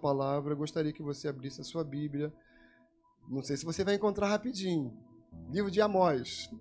palavra, eu gostaria que você abrisse a sua Bíblia. Não sei se você vai encontrar rapidinho. Livro de Amós.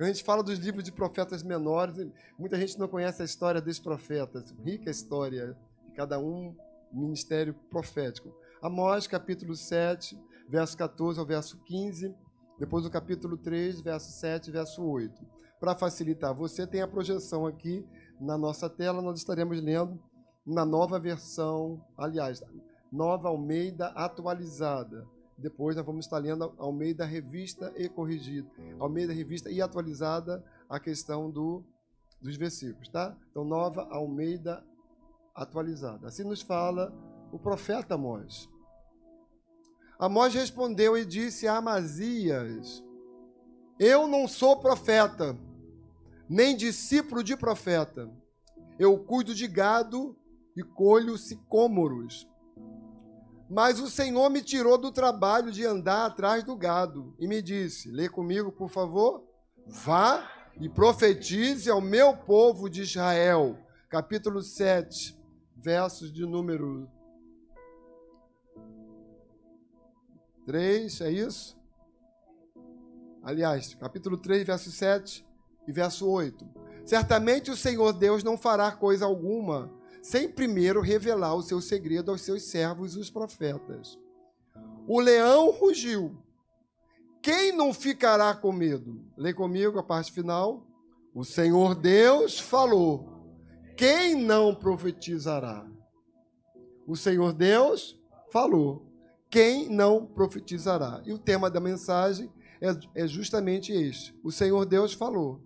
A gente fala dos livros de profetas menores, muita gente não conhece a história dos profetas. Rica história, de cada um ministério profético. Amós, capítulo 7, verso 14 ao verso 15. Depois o capítulo 3, verso 7, verso 8. Para facilitar, você tem a projeção aqui na nossa tela, nós estaremos lendo na nova versão, aliás, Nova Almeida atualizada. Depois nós vamos estar lendo Almeida Revista e Corrigida. Almeida Revista e atualizada a questão dos versículos, tá? Então, Nova Almeida atualizada. Assim nos fala o profeta Amós. Amós respondeu e disse a Amazias: eu não sou profeta, nem discípulo de profeta. Eu cuido de gado e colho sicômoros. Mas o Senhor me tirou do trabalho de andar atrás do gado e me disse, lê comigo, por favor, vá e profetize ao meu povo de Israel. Capítulo 7, versos de número 3, é isso? Aliás, capítulo 3, verso 7 e verso 8. Certamente o Senhor Deus não fará coisa alguma sem primeiro revelar o seu segredo aos seus servos, os profetas. O leão rugiu. Quem não ficará com medo? Lê comigo a parte final. O Senhor Deus falou. Quem não profetizará? O Senhor Deus falou. Quem não profetizará? E o tema da mensagem é justamente este. O Senhor Deus falou.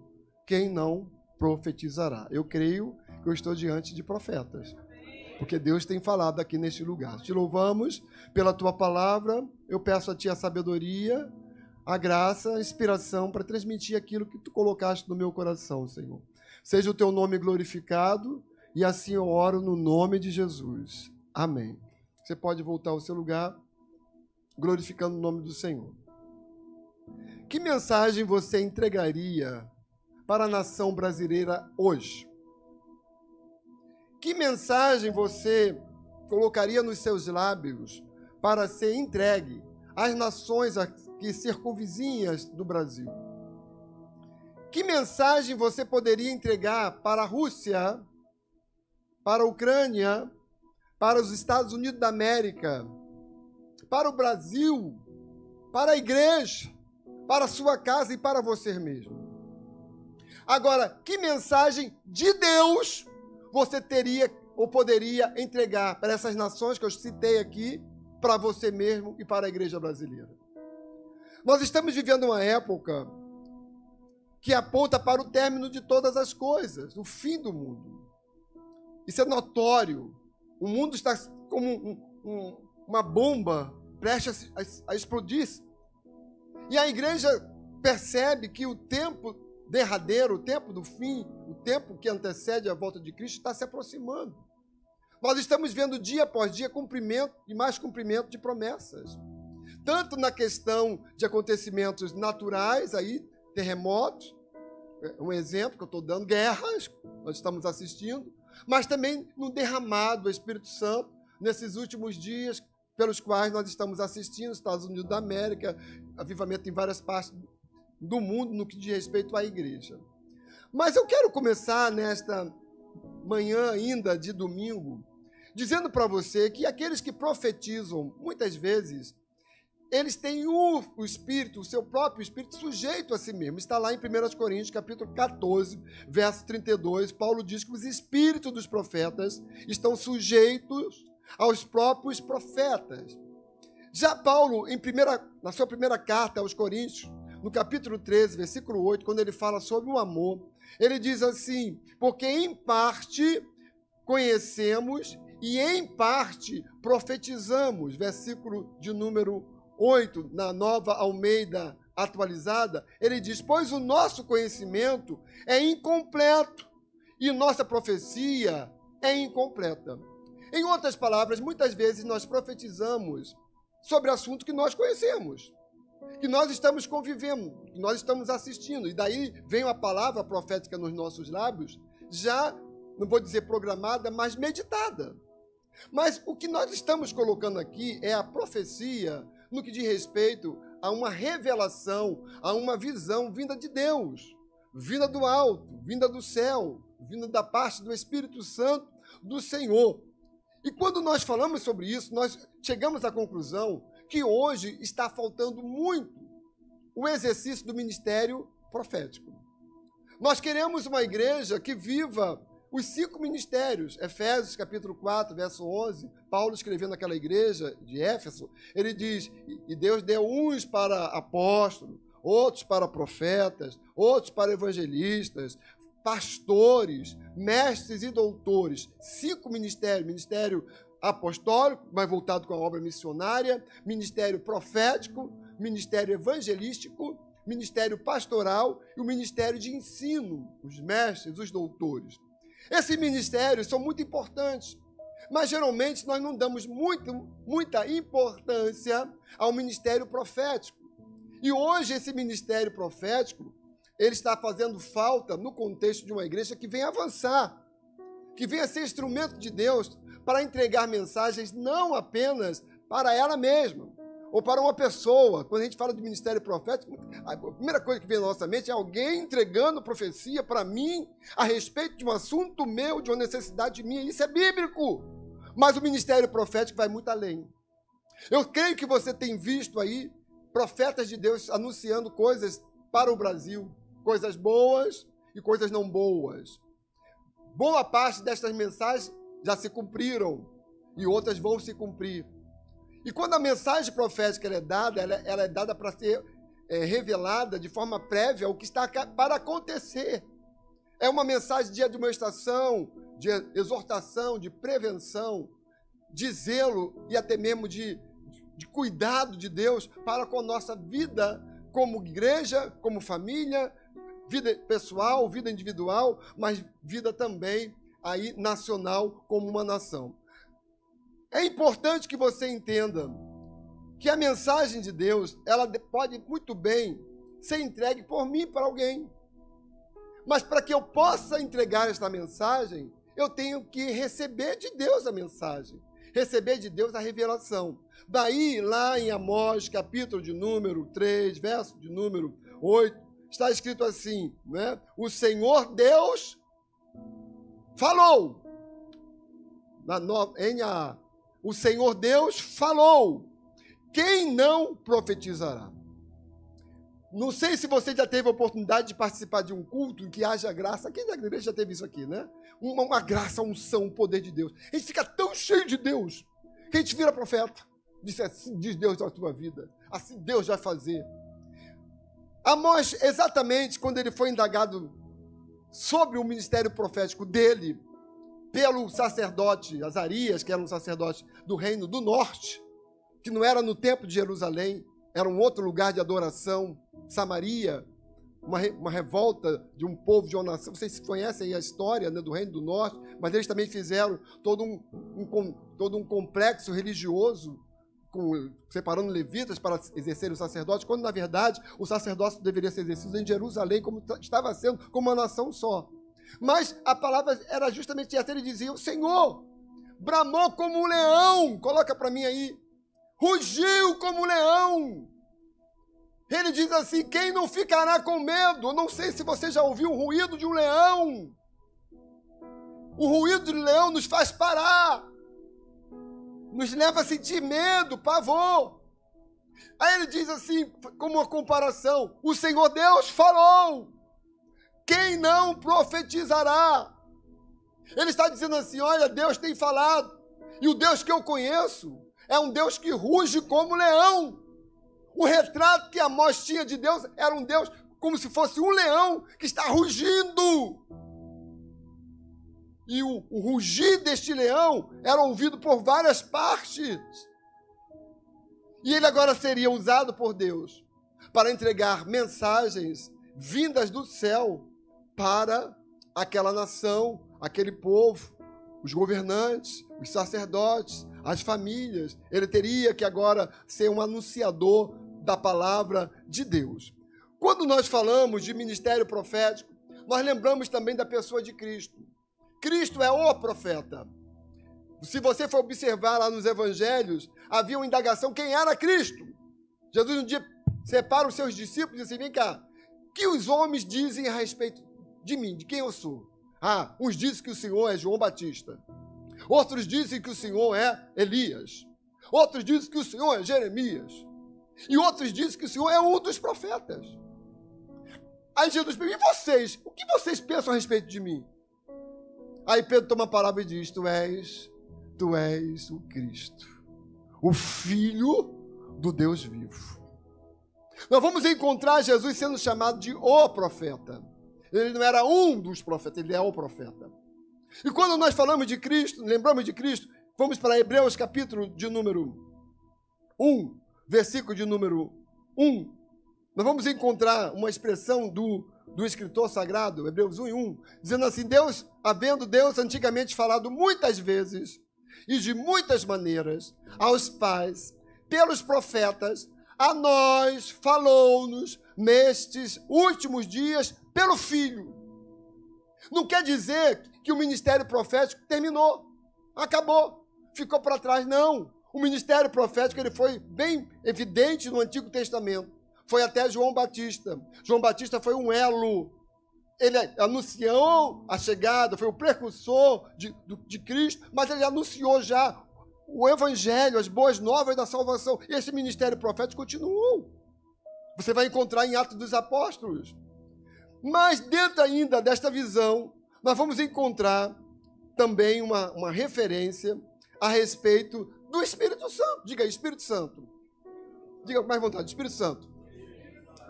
Quem não profetizará? Eu creio que eu estou diante de profetas, porque Deus tem falado aqui neste lugar. Te louvamos pela tua palavra, eu peço a ti a sabedoria, a graça, a inspiração para transmitir aquilo que tu colocaste no meu coração, Senhor. Seja o teu nome glorificado e assim eu oro no nome de Jesus. Amém. Você pode voltar ao seu lugar, glorificando o nome do Senhor. Que mensagem você entregaria para a nação brasileira hoje? Que mensagem você colocaria nos seus lábios para ser entregue às nações aqui circunvizinhas do Brasil? Que mensagem você poderia entregar para a Rússia, para a Ucrânia, para os Estados Unidos da América, para o Brasil, para a igreja, para a sua casa e para você mesmo? Agora, que mensagem de Deus você teria ou poderia entregar para essas nações que eu citei aqui, para você mesmo e para a igreja brasileira? Nós estamos vivendo uma época que aponta para o término de todas as coisas, o fim do mundo. Isso é notório. O mundo está como uma bomba prestes a explodir. E a igreja percebe que o tempo derradeiro, o tempo do fim, o tempo que antecede a volta de Cristo está se aproximando. Nós estamos vendo dia após dia cumprimento e mais cumprimento de promessas. Tanto na questão de acontecimentos naturais, aí, terremotos, um exemplo que eu estou dando, guerras, nós estamos assistindo, mas também no derramado do Espírito Santo, nesses últimos dias, pelos quais nós estamos assistindo, Estados Unidos da América, avivamento em várias partes do mundo no que diz respeito à igreja. Mas eu quero começar nesta manhã ainda de domingo, dizendo para você que aqueles que profetizam, muitas vezes, eles têm o Espírito, o seu próprio Espírito, sujeito a si mesmo. Está lá em 1 Coríntios, capítulo 14, verso 32, Paulo diz que os espíritos dos profetas estão sujeitos aos próprios profetas. Já Paulo, na sua primeira carta aos Coríntios, no capítulo 13, versículo 8, quando ele fala sobre o amor, ele diz assim, porque em parte conhecemos e em parte profetizamos, versículo de número 8, na Nova Almeida atualizada, ele diz, pois o nosso conhecimento é incompleto e nossa profecia é incompleta. Em outras palavras, muitas vezes nós profetizamos sobre assunto que nós conhecemos, que nós estamos convivendo, que nós estamos assistindo, e daí vem a palavra profética nos nossos lábios, já, não vou dizer programada, mas meditada. Mas o que nós estamos colocando aqui é a profecia no que diz respeito a uma revelação, a uma visão vinda de Deus, vinda do alto, vinda do céu, vinda da parte do Espírito Santo do Senhor. E quando nós falamos sobre isso, nós chegamos à conclusão que hoje está faltando muito o exercício do ministério profético. Nós queremos uma igreja que viva os 5 ministérios. Efésios, capítulo 4, verso 11, Paulo escrevendo naquela igreja de Éfeso, ele diz, e Deus deu uns para apóstolos, outros para profetas, outros para evangelistas, pastores, mestres e doutores. 5 ministérios, ministério apostólico, mais voltado com a obra missionária, ministério profético, ministério evangelístico, ministério pastoral e o ministério de ensino, os mestres, os doutores. Esses ministérios são muito importantes, mas geralmente nós não damos muita importância ao ministério profético. E hoje esse ministério profético, ele está fazendo falta no contexto de uma igreja que vem avançar, que venha ser instrumento de Deus para entregar mensagens não apenas para ela mesma, ou para uma pessoa. Quando a gente fala de ministério profético, a primeira coisa que vem na nossa mente é alguém entregando profecia para mim a respeito de um assunto meu, de uma necessidade minha. Isso é bíblico. Mas o ministério profético vai muito além. Eu creio que você tem visto aí profetas de Deus anunciando coisas para o Brasil, coisas boas e coisas não boas. Boa parte destas mensagens já se cumpriram e outras vão se cumprir. E quando a mensagem profética ela é dada para ser revelada de forma prévia o que está para acontecer. É uma mensagem de admoestação, de exortação, de prevenção, de zelo e até mesmo de cuidado de Deus para com a nossa vida como igreja, como família, vida pessoal, vida individual, mas vida também aí nacional como uma nação. É importante que você entenda que a mensagem de Deus, ela pode muito bem ser entregue por mim para alguém. Mas para que eu possa entregar esta mensagem, eu tenho que receber de Deus a mensagem, receber de Deus a revelação. Daí, lá em Amós, capítulo de número 3, verso de número 8, está escrito assim, né? O Senhor Deus falou. O Senhor Deus falou. Quem não profetizará? Não sei se você já teve a oportunidade de participar de um culto em que haja graça. Quem da igreja já teve isso aqui, né? Uma graça, uma unção, um poder de Deus. A gente fica tão cheio de Deus que a gente vira profeta. Diz assim, diz Deus na tua vida. Assim Deus vai fazer. Amós, exatamente quando ele foi indagado sobre o ministério profético dele, pelo sacerdote Azarias, que era um sacerdote do reino do norte, que não era no templo de Jerusalém, era um outro lugar de adoração, Samaria, uma revolta de um povo, de uma nação. Vocês conhecem a história, né, do reino do norte, mas eles também fizeram todo um complexo religioso, separando levitas para exercerem o sacerdócio, quando, na verdade, o sacerdócio deveria ser exercido em Jerusalém, como estava sendo, como uma nação só. Mas a palavra era justamente essa. Ele dizia, o Senhor bramou como um leão, coloca para mim aí, rugiu como um leão. Ele diz assim, quem não ficará com medo? Eu não sei se você já ouviu o ruído de um leão. O ruído do leão nos faz parar, nos leva a sentir medo, pavor. Aí ele diz assim, como uma comparação, o Senhor Deus falou, quem não profetizará? Ele está dizendo assim, olha, Deus tem falado, e o Deus que eu conheço é um Deus que ruge como leão. O retrato que Amós tinha de Deus era um Deus como se fosse um leão que está rugindo. E o rugir deste leão era ouvido por várias partes. E ele agora seria usado por Deus para entregar mensagens vindas do céu para aquela nação, aquele povo, os governantes, os sacerdotes, as famílias. Ele teria que agora ser um anunciador da palavra de Deus. Quando nós falamos de ministério profético, nós lembramos também da pessoa de Cristo. Cristo é o profeta. Se você for observar lá nos evangelhos, havia uma indagação quem era Cristo. Jesus um dia separa os seus discípulos e diz assim, vem cá, o que os homens dizem a respeito de mim, de quem eu sou? Ah, uns dizem que o Senhor é João Batista. Outros dizem que o Senhor é Elias. Outros dizem que o Senhor é Jeremias. E outros dizem que o Senhor é um dos profetas. Aí Jesus pergunta, e vocês? O que vocês pensam a respeito de mim? Aí Pedro toma a palavra e diz, tu és o Cristo, o Filho do Deus vivo. Nós vamos encontrar Jesus sendo chamado de o profeta. Ele não era um dos profetas, ele é o profeta. E quando nós falamos de Cristo, lembramos de Cristo, vamos para Hebreus capítulo de número 1, versículo de número 1. Nós vamos encontrar uma expressão do escritor sagrado, Hebreus 1:1, dizendo assim, havendo Deus antigamente falado muitas vezes e de muitas maneiras aos pais, pelos profetas, a nós falou-nos nestes últimos dias pelo Filho. Não quer dizer que o ministério profético terminou, acabou, ficou para trás, não. O ministério profético ele foi bem evidente no Antigo Testamento. Foi até João Batista. João Batista foi um elo. Ele anunciou a chegada, foi o precursor de Cristo, mas ele anunciou já o Evangelho, as boas novas da salvação. E esse ministério profético continuou. Você vai encontrar em Atos dos Apóstolos. Mas dentro ainda desta visão, nós vamos encontrar também uma referência a respeito do Espírito Santo. Diga aí, Espírito Santo. Diga com mais vontade, Espírito Santo.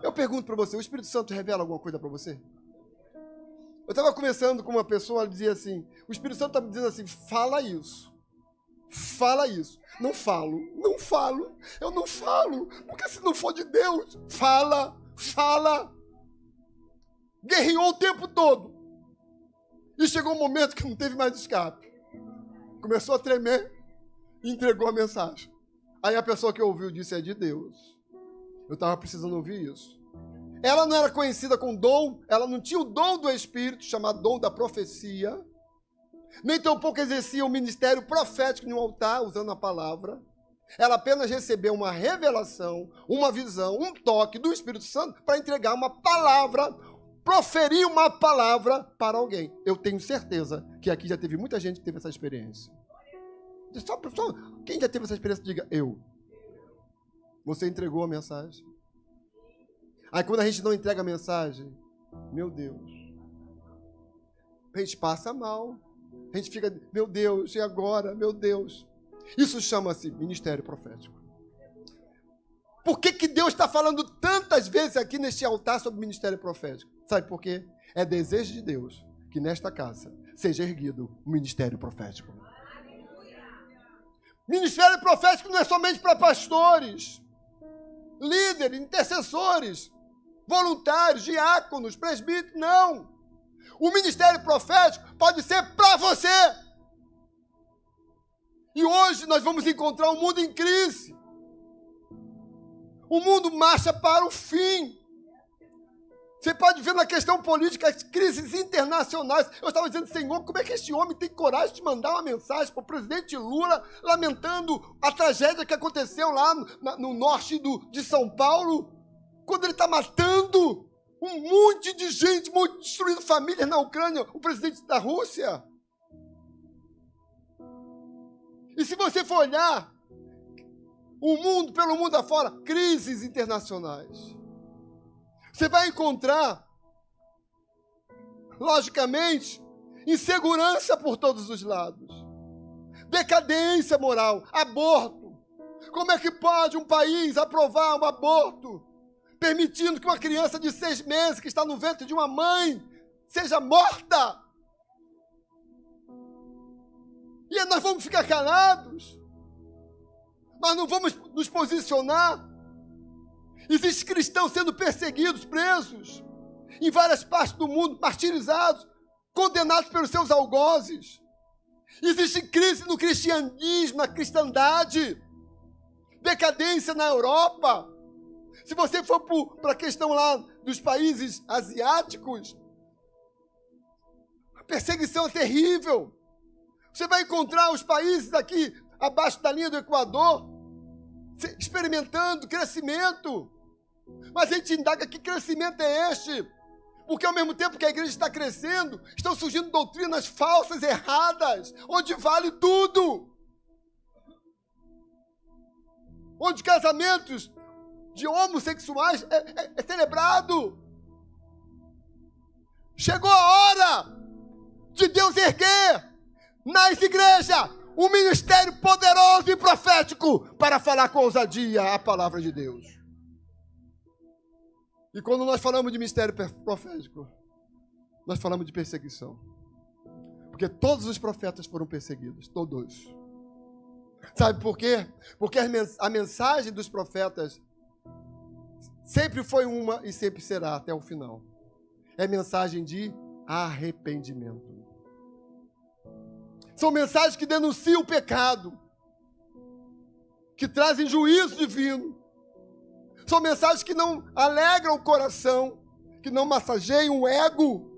Eu pergunto para você, o Espírito Santo revela alguma coisa para você? Eu estava conversando com uma pessoa, ela dizia assim, o Espírito Santo está me dizendo assim, fala isso. Fala isso. Não falo, eu não falo, porque se não for de Deus, fala. Guerreou o tempo todo. E chegou um momento que não teve mais escape. Começou a tremer e entregou a mensagem. Aí a pessoa que ouviu disse, é de Deus. Eu estava precisando ouvir isso. Ela não era conhecida com dom, ela não tinha o dom do Espírito, chamado dom da profecia, nem tampouco exercia o ministério profético no altar, usando a palavra. Ela apenas recebeu uma revelação, uma visão, um toque do Espírito Santo para entregar uma palavra, proferir uma palavra para alguém. Eu tenho certeza que aqui já teve muita gente que teve essa experiência. Só, quem já teve essa experiência, diga, eu. Você entregou a mensagem. Aí quando a gente não entrega a mensagem, meu Deus, a gente passa mal. A gente fica, meu Deus, e agora? Meu Deus. Isso chama-se ministério profético. Por que Deus está falando tantas vezes aqui neste altar sobre ministério profético? Sabe por quê? É desejo de Deus que nesta casa seja erguido um ministério profético. Ministério profético não é somente para pastores, líderes, intercessores, voluntários, diáconos, presbíteros, não. O ministério profético pode ser para você. E hoje nós vamos encontrar um mundo em crise. O mundo marcha para o fim. Você pode ver na questão política as crises internacionais. Eu estava dizendo, Senhor, como é que este homem tem coragem de mandar uma mensagem para o presidente Lula lamentando a tragédia que aconteceu lá no norte de São Paulo, quando ele está matando um monte de gente, destruindo famílias na Ucrânia, o presidente da Rússia. E se você for olhar o mundo, pelo mundo afora, crises internacionais, você vai encontrar, logicamente, insegurança por todos os lados, decadência moral, aborto. Como é que pode um país aprovar um aborto, permitindo que uma criança de 6 meses, que está no ventre de uma mãe, seja morta? E aí nós vamos ficar calados? Nós não vamos nos posicionar? Existem cristãos sendo perseguidos, presos, em várias partes do mundo, martirizados, condenados pelos seus algozes. Existe crise no cristianismo, na cristandade, decadência na Europa. Se você for para a questão lá dos países asiáticos, a perseguição é terrível. Você vai encontrar os países aqui abaixo da linha do Equador experimentando crescimento. Mas a gente indaga que crescimento é este? Porque ao mesmo tempo que a igreja está crescendo, estão surgindo doutrinas falsas, erradas, onde vale tudo. Onde casamentos de homossexuais é celebrado. Chegou a hora de Deus erguer nas igrejas um ministério poderoso e profético para falar com ousadia a palavra de Deus. E quando nós falamos de ministério profético, nós falamos de perseguição. Porque todos os profetas foram perseguidos, todos. Sabe por quê? Porque a mensagem dos profetas sempre foi uma e sempre será até o final. É mensagem de arrependimento. São mensagens que denunciam o pecado, que trazem juízo divino. São mensagens que não alegram o coração, que não massageiam o ego.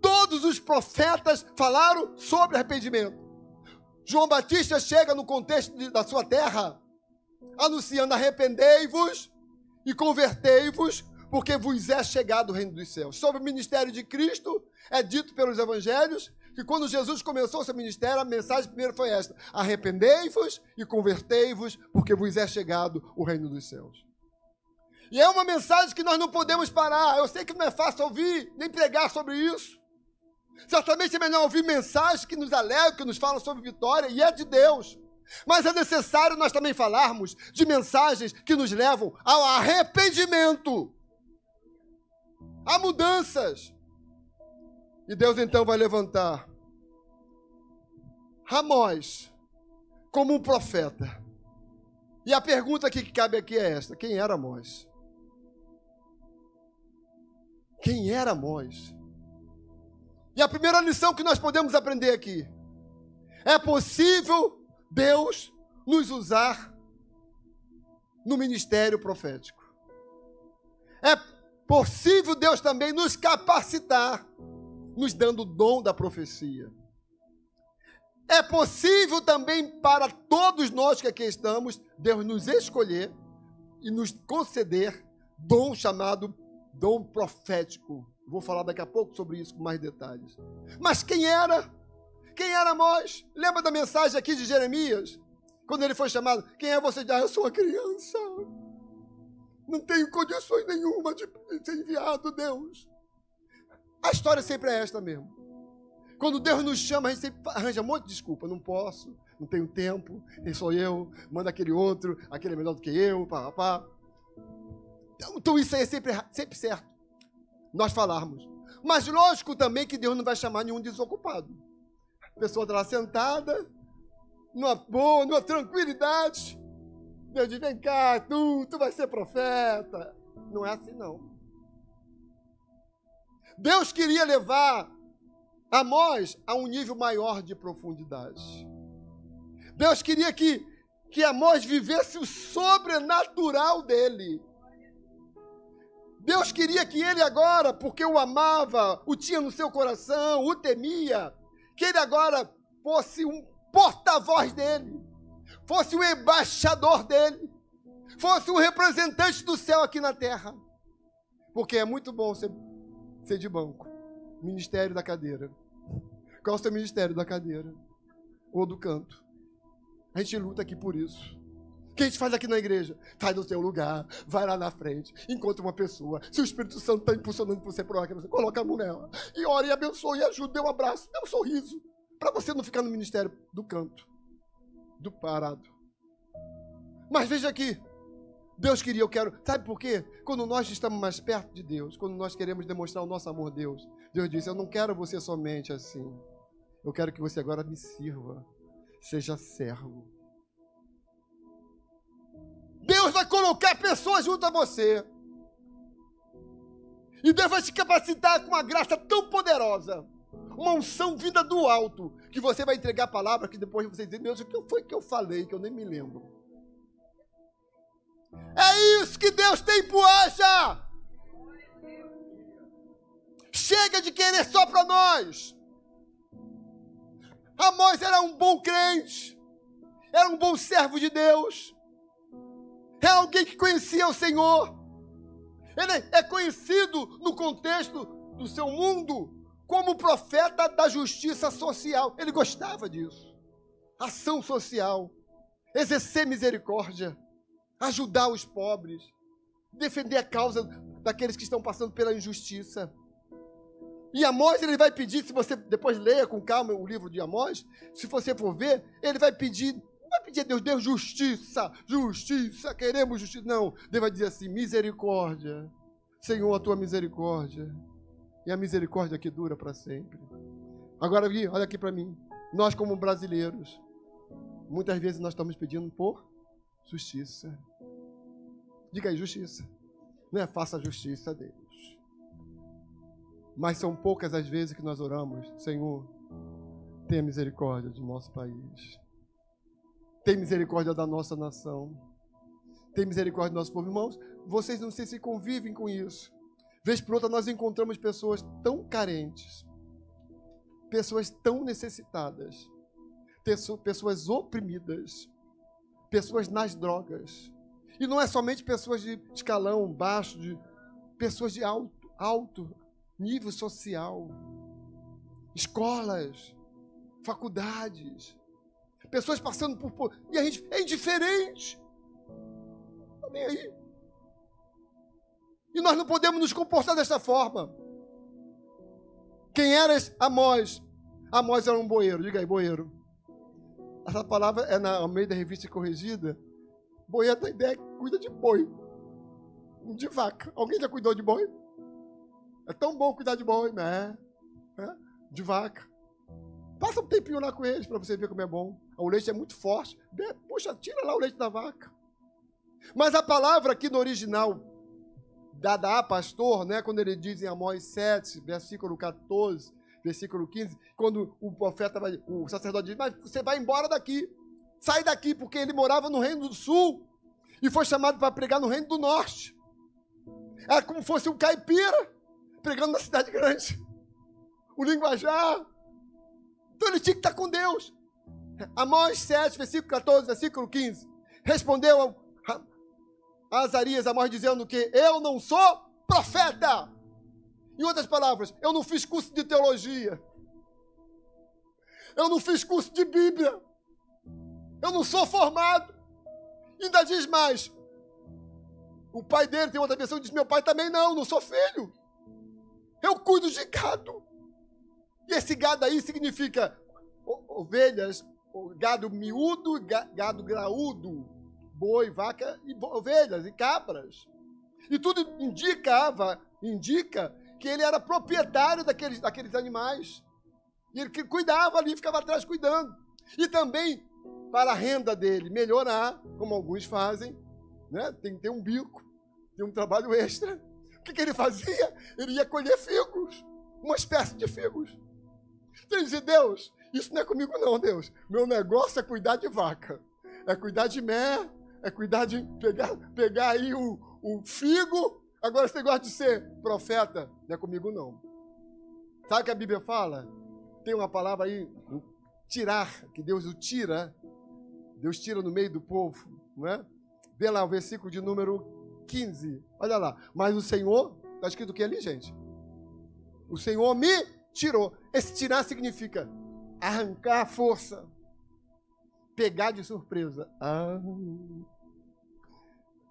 Todos os profetas falaram sobre arrependimento. João Batista chega no contexto da sua terra, anunciando: arrependei-vos e convertei-vos, porque vos é chegado o reino dos céus. Sobre o ministério de Cristo, é dito pelos evangelhos que quando Jesus começou seu ministério, a mensagem primeiro foi esta: arrependei-vos e convertei-vos, porque vos é chegado o reino dos céus. E é uma mensagem que nós não podemos parar. Eu sei que não é fácil ouvir, nem pregar sobre isso. Certamente é melhor ouvir mensagens que nos alegram, que nos falam sobre vitória, e é de Deus. Mas é necessário nós também falarmos de mensagens que nos levam ao arrependimento, a mudanças. E Deus então vai levantar Amós como um profeta. E a pergunta que cabe aqui é esta: quem era Amós? Quem era Amós? E a primeira lição que nós podemos aprender aqui: é possível Deus nos usar no ministério profético. É possível Deus também nos capacitar, nos dando o dom da profecia. É possível também para todos nós que aqui estamos, Deus nos escolher e nos conceder dom chamado dom profético. Vou falar daqui a pouco sobre isso com mais detalhes. Mas quem era? Quem era Amós? Lembra da mensagem aqui de Jeremias? Quando ele foi chamado: quem é você? Eu sou uma criança. Não tenho condições nenhuma de ser enviado, Deus. A história sempre é esta mesmo. Quando Deus nos chama, a gente sempre arranja um monte de desculpa. Não posso, não tenho tempo, quem sou eu? Manda aquele outro, aquele é melhor do que eu, pá. Então isso aí é sempre certo, nós falarmos. Mas lógico também que Deus não vai chamar nenhum desocupado. A pessoa está lá sentada, numa boa, numa tranquilidade. Deus diz: vem cá, tu vai ser profeta. Não é assim, não. Deus queria levar Amós a um nível maior de profundidade. Deus queria que Amós vivesse o sobrenatural dele. Deus queria que ele agora, porque o amava, o tinha no seu coração, o temia, que ele agora fosse um porta-voz dele, fosse um embaixador dele, fosse um representante do céu aqui na terra. Porque é muito bom ser de banco. Ministério da cadeira. Qual é o seu ministério da cadeira? Ou do canto? A gente luta aqui por isso. O que a gente faz aqui na igreja? Sai do seu lugar, vai lá na frente, encontra uma pessoa. Se o Espírito Santo está impulsionando você para você coloca a mão nela. E ora, e abençoe, e ajuda, dê um abraço, dê um sorriso. Para você não ficar no ministério do canto, do parado. Mas veja aqui, Deus queria, eu quero. Sabe por quê? Quando nós estamos mais perto de Deus, quando nós queremos demonstrar o nosso amor a Deus, Deus disse: eu não quero você somente assim. Eu quero que você agora me sirva. Seja servo. Deus vai colocar pessoas junto a você. E Deus vai te capacitar com uma graça tão poderosa, uma unção vinda do alto, que você vai entregar a palavra que depois você diz: Deus, o que foi que eu falei que eu nem me lembro? É isso que Deus tem pro Acha. Chega de querer só para nós. Amós era um bom crente, era um bom servo de Deus, era alguém que conhecia o Senhor. Ele é conhecido no contexto do seu mundo como profeta da justiça social. Ele gostava disso. Ação social, exercer misericórdia, ajudar os pobres, defender a causa daqueles que estão passando pela injustiça. E Amós, ele vai pedir, se você depois leia com calma o livro de Amós, se você for ver, ele vai pedir, não vai pedir a Deus, Deus, justiça, justiça, queremos justiça. Não, Deus vai dizer assim, misericórdia, Senhor, a tua misericórdia. E a misericórdia que dura para sempre. Agora, olha aqui para mim, nós como brasileiros, muitas vezes nós estamos pedindo por justiça. Diga aí, justiça. Não é faça justiça a Deus. Mas são poucas as vezes que nós oramos, Senhor, tenha misericórdia do nosso país. Tenha misericórdia da nossa nação. Tenha misericórdia do nosso povo. Irmãos, vocês não sei se convivem com isso. Vez por outra nós encontramos pessoas tão carentes, pessoas tão necessitadas, pessoas oprimidas, pessoas nas drogas. E não é somente pessoas de escalão baixo, pessoas de alto nível social, escolas, faculdades, pessoas passando por... E a gente é indiferente. Não está nem aí. E nós não podemos nos comportar desta forma. Quem era Amós? Amós era um boeiro. Diga aí, boeiro. Essa palavra é no meio da Revista Corrigida. Boeiro da ideia que cuida de boi, de vaca. Alguém já cuidou de boi? É tão bom cuidar de boi, né? De vaca. Passa um tempinho lá com eles para você ver como é bom. O leite é muito forte. Puxa, tira lá o leite da vaca. Mas a palavra aqui no original, dada a pastor, né, quando ele diz em Amós 7, versículo 14, versículo 15, quando o profeta o sacerdote diz, mas você vai embora daqui, sai daqui, porque ele morava no Reino do Sul e foi chamado para pregar no Reino do Norte. Era como se fosse um caipira pregando na cidade grande, o linguajar. Então ele tinha que estar com Deus. Amós 7, versículo 14, versículo 15, respondeu a Azarias, Amós, dizendo que eu não sou profeta. Em outras palavras, eu não fiz curso de teologia. Eu não fiz curso de Bíblia. Eu não sou formado. Ainda diz mais. O pai dele tem outra versão, diz, meu pai também não sou filho. Eu cuido de gado. E esse gado aí significa ovelhas, gado miúdo, gado graúdo. Boi, vaca, e ovelhas e cabras. E tudo indica que ele era proprietário daqueles animais. E ele que cuidava ali, ficava atrás cuidando. E também, para a renda dele melhorar, como alguns fazem, né? Tem que ter um bico, tem um trabalho extra. O que ele fazia? Ele ia colher figos, uma espécie de figos. Então ele dizia, Deus, isso não é comigo não, Deus. Meu negócio é cuidar de vaca, é cuidar de mé, é cuidar de pegar aí o figo. Agora, esse negócio de ser profeta, não é comigo, não. Sabe o que a Bíblia fala? Tem uma palavra aí, tirar, que Deus o tira. Deus tira no meio do povo, não é? Vê lá o versículo de número 15. Olha lá. Mas o Senhor, está escrito o que ali, gente? O Senhor me tirou. Esse tirar significa arrancar a força. Pegar de surpresa.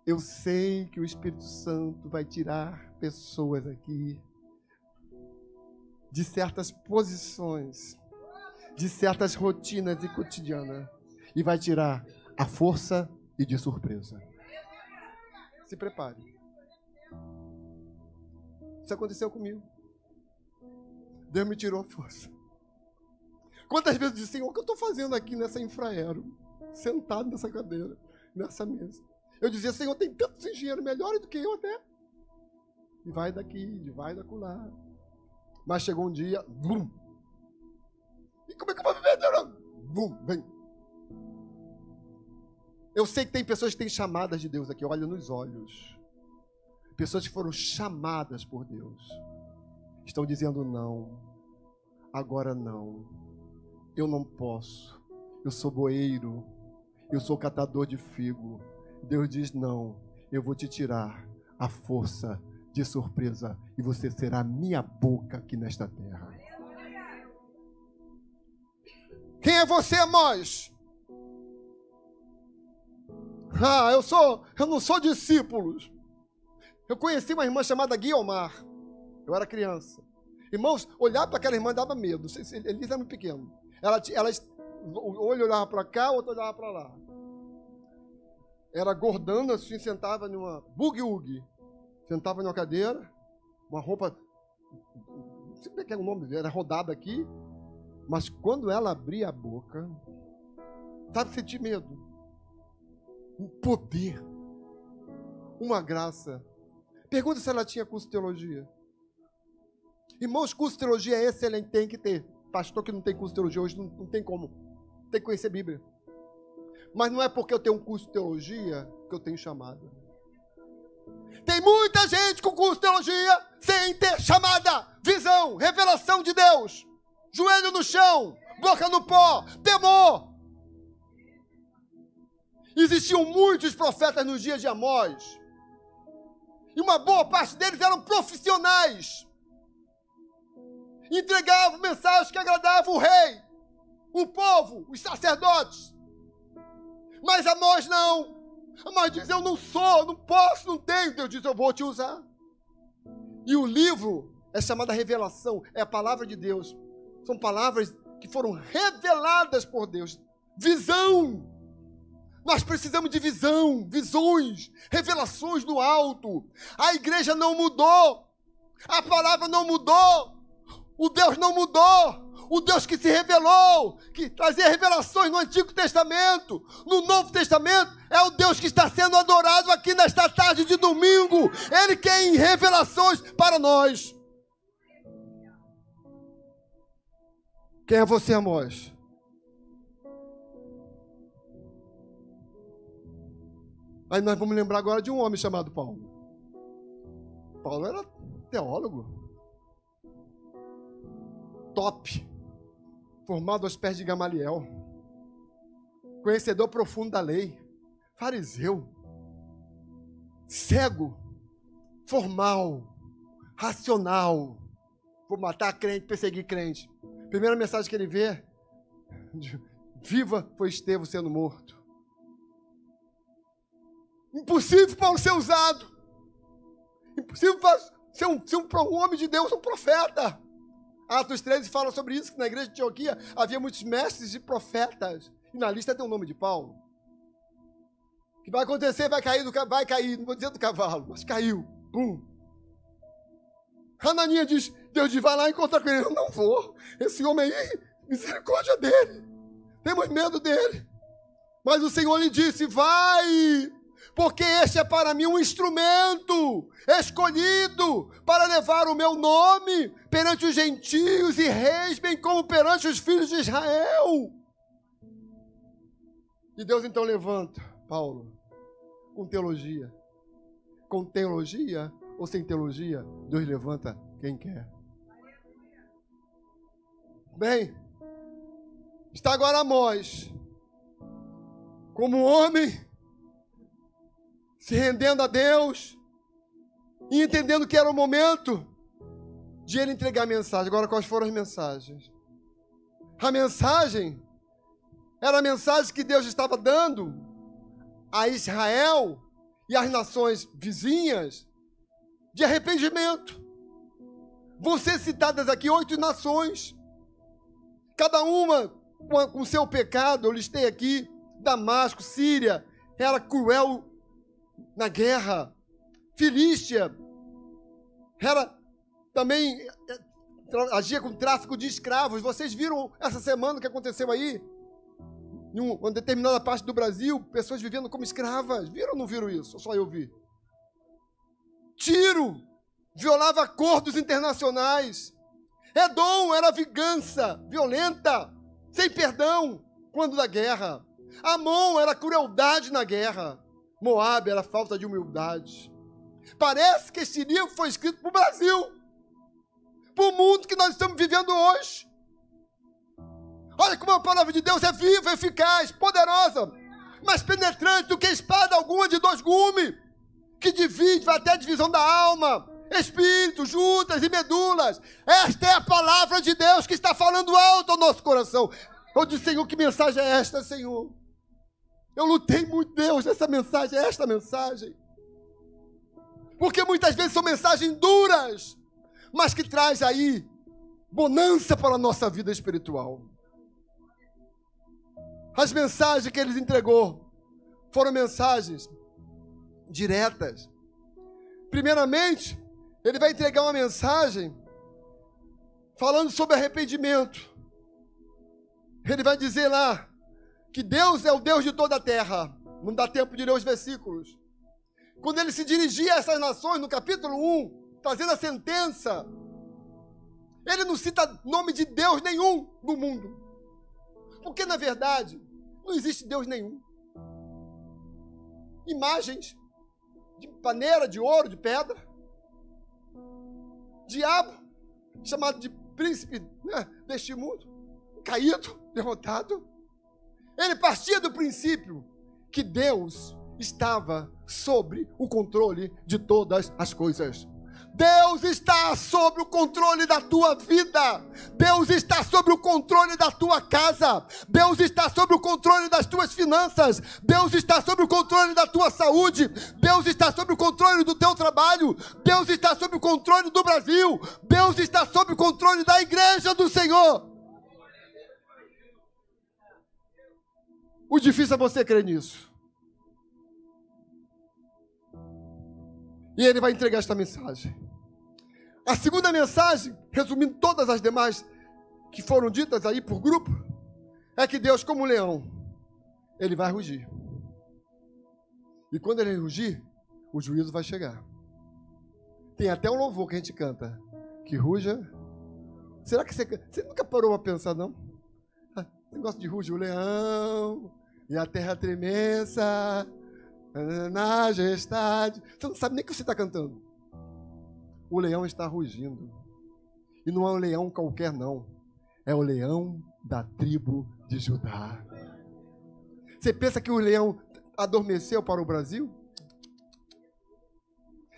Eu sei que o Espírito Santo vai tirar pessoas aqui de certas posições, de certas rotinas e cotidianas, e vai tirar a força e de surpresa. Se prepare. Isso aconteceu comigo. Deus me tirou a força. Quantas vezes eu disse, Senhor, o que eu estou fazendo aqui nessa Infraero? Sentado nessa cadeira, nessa mesa. Eu dizia, Senhor, tem tantos engenheiros melhores do que eu até. E vai daqui, e vai dacular. Mas chegou um dia, bum. E como é que eu vou viver? Bum, vem. Eu sei que tem pessoas que têm chamadas de Deus aqui, olha nos olhos. Pessoas que foram chamadas por Deus. Estão dizendo não. Agora não. eu não posso. Eu sou boeiro, eu sou catador de figo. Deus diz, não, eu vou te tirar a força de surpresa e você será minha boca aqui nesta terra. Quem é você, Amós? Eu não sou discípulos. Eu conheci uma irmã chamada Guiomar. Eu era criança. Irmãos, olhar para aquela irmã dava medo. Ele era muito pequeno. O olho olhava para cá, o outro olhava para lá. Era gordando assim, sentava numa bugue-ugue. Sentava numa cadeira, uma roupa, não sei como é que é o nome, era rodada aqui. Mas quando ela abria a boca, sabe, sentir medo. Um poder. Uma graça. Pergunta se ela tinha curso de teologia. Irmãos, curso de teologia é excelente, tem que ter. Pastor que não tem curso de teologia hoje não tem como. Tem que conhecer a Bíblia. Mas não é porque eu tenho um curso de teologia que eu tenho chamada. Tem muita gente com curso de teologia sem ter chamada, visão, revelação de Deus. Joelho no chão, boca no pó, temor. Existiam muitos profetas nos dias de Amós. E uma boa parte deles eram profissionais. Entregavam mensagens que agradavam o rei, o povo, os sacerdotes. Mas Amós não. Amós diz, eu não sou, não posso, não tenho. Deus diz, eu vou te usar. E o livro é chamado Revelação, é a palavra de Deus. São palavras que foram reveladas por Deus. Visão. Nós precisamos de visão, visões, revelações do alto. A igreja não mudou. A palavra não mudou. O Deus não mudou. O Deus que se revelou, que trazia revelações no Antigo Testamento, no Novo Testamento, é o Deus que está sendo adorado aqui nesta tarde de domingo. Ele tem revelações para nós. Quem é você, Amós? Aí nós vamos lembrar agora de um homem chamado Paulo. Paulo era teólogo. Top. Formado aos pés de Gamaliel. Conhecedor profundo da lei. Fariseu. Cego. Formal. Racional. Vou matar crente, perseguir crente. Primeira mensagem que ele vê. Viva foi Estevão sendo morto. Impossível Paulo ser usado. Impossível ser um homem de Deus, um profeta. Atos 13 fala sobre isso, que na igreja de Antioquia havia muitos mestres e profetas. E na lista tem o nome de Paulo. O que vai acontecer? Vai cair, não vou dizer do cavalo, mas caiu. Pum. Hananias diz, Deus diz, vai lá encontrar com ele. Eu não vou. Esse homem aí, misericórdia dele. Temos medo dele. Mas o Senhor lhe disse, vai, porque este é para mim um instrumento escolhido para levar o meu nome perante os gentios e reis, bem como perante os filhos de Israel. E Deus então levanta Paulo com teologia. Com teologia ou sem teologia, Deus levanta quem quer. Bem, está agora Amós, como homem, se rendendo a Deus e entendendo que era o momento de ele entregar a mensagem. Agora, quais foram as mensagens? A mensagem era a mensagem que Deus estava dando a Israel e às nações vizinhas de arrependimento. Vão ser citadas aqui 8 nações, cada uma com seu pecado. Eu listei aqui: Damasco, Síria, era cruel na guerra. Filístia era também, agia com tráfico de escravos. Vocês viram essa semana o que aconteceu aí? Em uma determinada parte do Brasil, pessoas vivendo como escravas. Viram ou não viram isso? Ou só eu vi? Tiro violava acordos internacionais. Edom era vingança violenta, sem perdão, quando da guerra. Amon era crueldade na guerra. Moabe era falta de humildade. Parece que este livro foi escrito para o Brasil, para o mundo que nós estamos vivendo hoje. Olha como a palavra de Deus é viva, eficaz, poderosa, mais penetrante do que espada alguma de 2 gumes, que divide, vai até a divisão da alma, espírito, juntas e medulas. Esta é a palavra de Deus que está falando alto ao nosso coração. Eu disse, Senhor, que mensagem é esta, Senhor? Eu lutei muito, Deus, nessa mensagem, esta mensagem. Porque muitas vezes são mensagens duras, mas que traz aí bonança para a nossa vida espiritual. As mensagens que ele entregou foram mensagens diretas. Primeiramente, ele vai entregar uma mensagem falando sobre arrependimento. Ele vai dizer lá que Deus é o Deus de toda a terra. Não dá tempo de ler os versículos. Quando ele se dirigia a essas nações, no capítulo 1, trazendo a sentença, ele não cita nome de Deus nenhum no mundo. Porque, na verdade, não existe Deus nenhum. Imagens de paneira, de ouro, de pedra. Diabo, chamado de príncipe, né, deste mundo, caído, derrotado. Ele partia do princípio que Deus estava sobre o controle de todas as coisas. Deus está sobre o controle da tua vida. Deus está sobre o controle da tua casa. Deus está sobre o controle das tuas finanças. Deus está sobre o controle da tua saúde. Deus está sobre o controle do teu trabalho. Deus está sobre o controle do Brasil. Deus está sobre o controle da igreja do Senhor. O difícil é você crer nisso. E ele vai entregar esta mensagem. A segunda mensagem, resumindo todas as demais que foram ditas aí por grupo, é que Deus, como leão, ele vai rugir. E quando ele rugir, o juízo vai chegar. Tem até um louvor que a gente canta, que ruja. Será que você nunca parou a pensar, não? Você gosta de rugir o leão, e a terra tremensa, na majestade. Você não sabe nem o que você está cantando. O leão está rugindo. E não é um leão qualquer, não. É o leão da tribo de Judá. Você pensa que o leão adormeceu para o Brasil?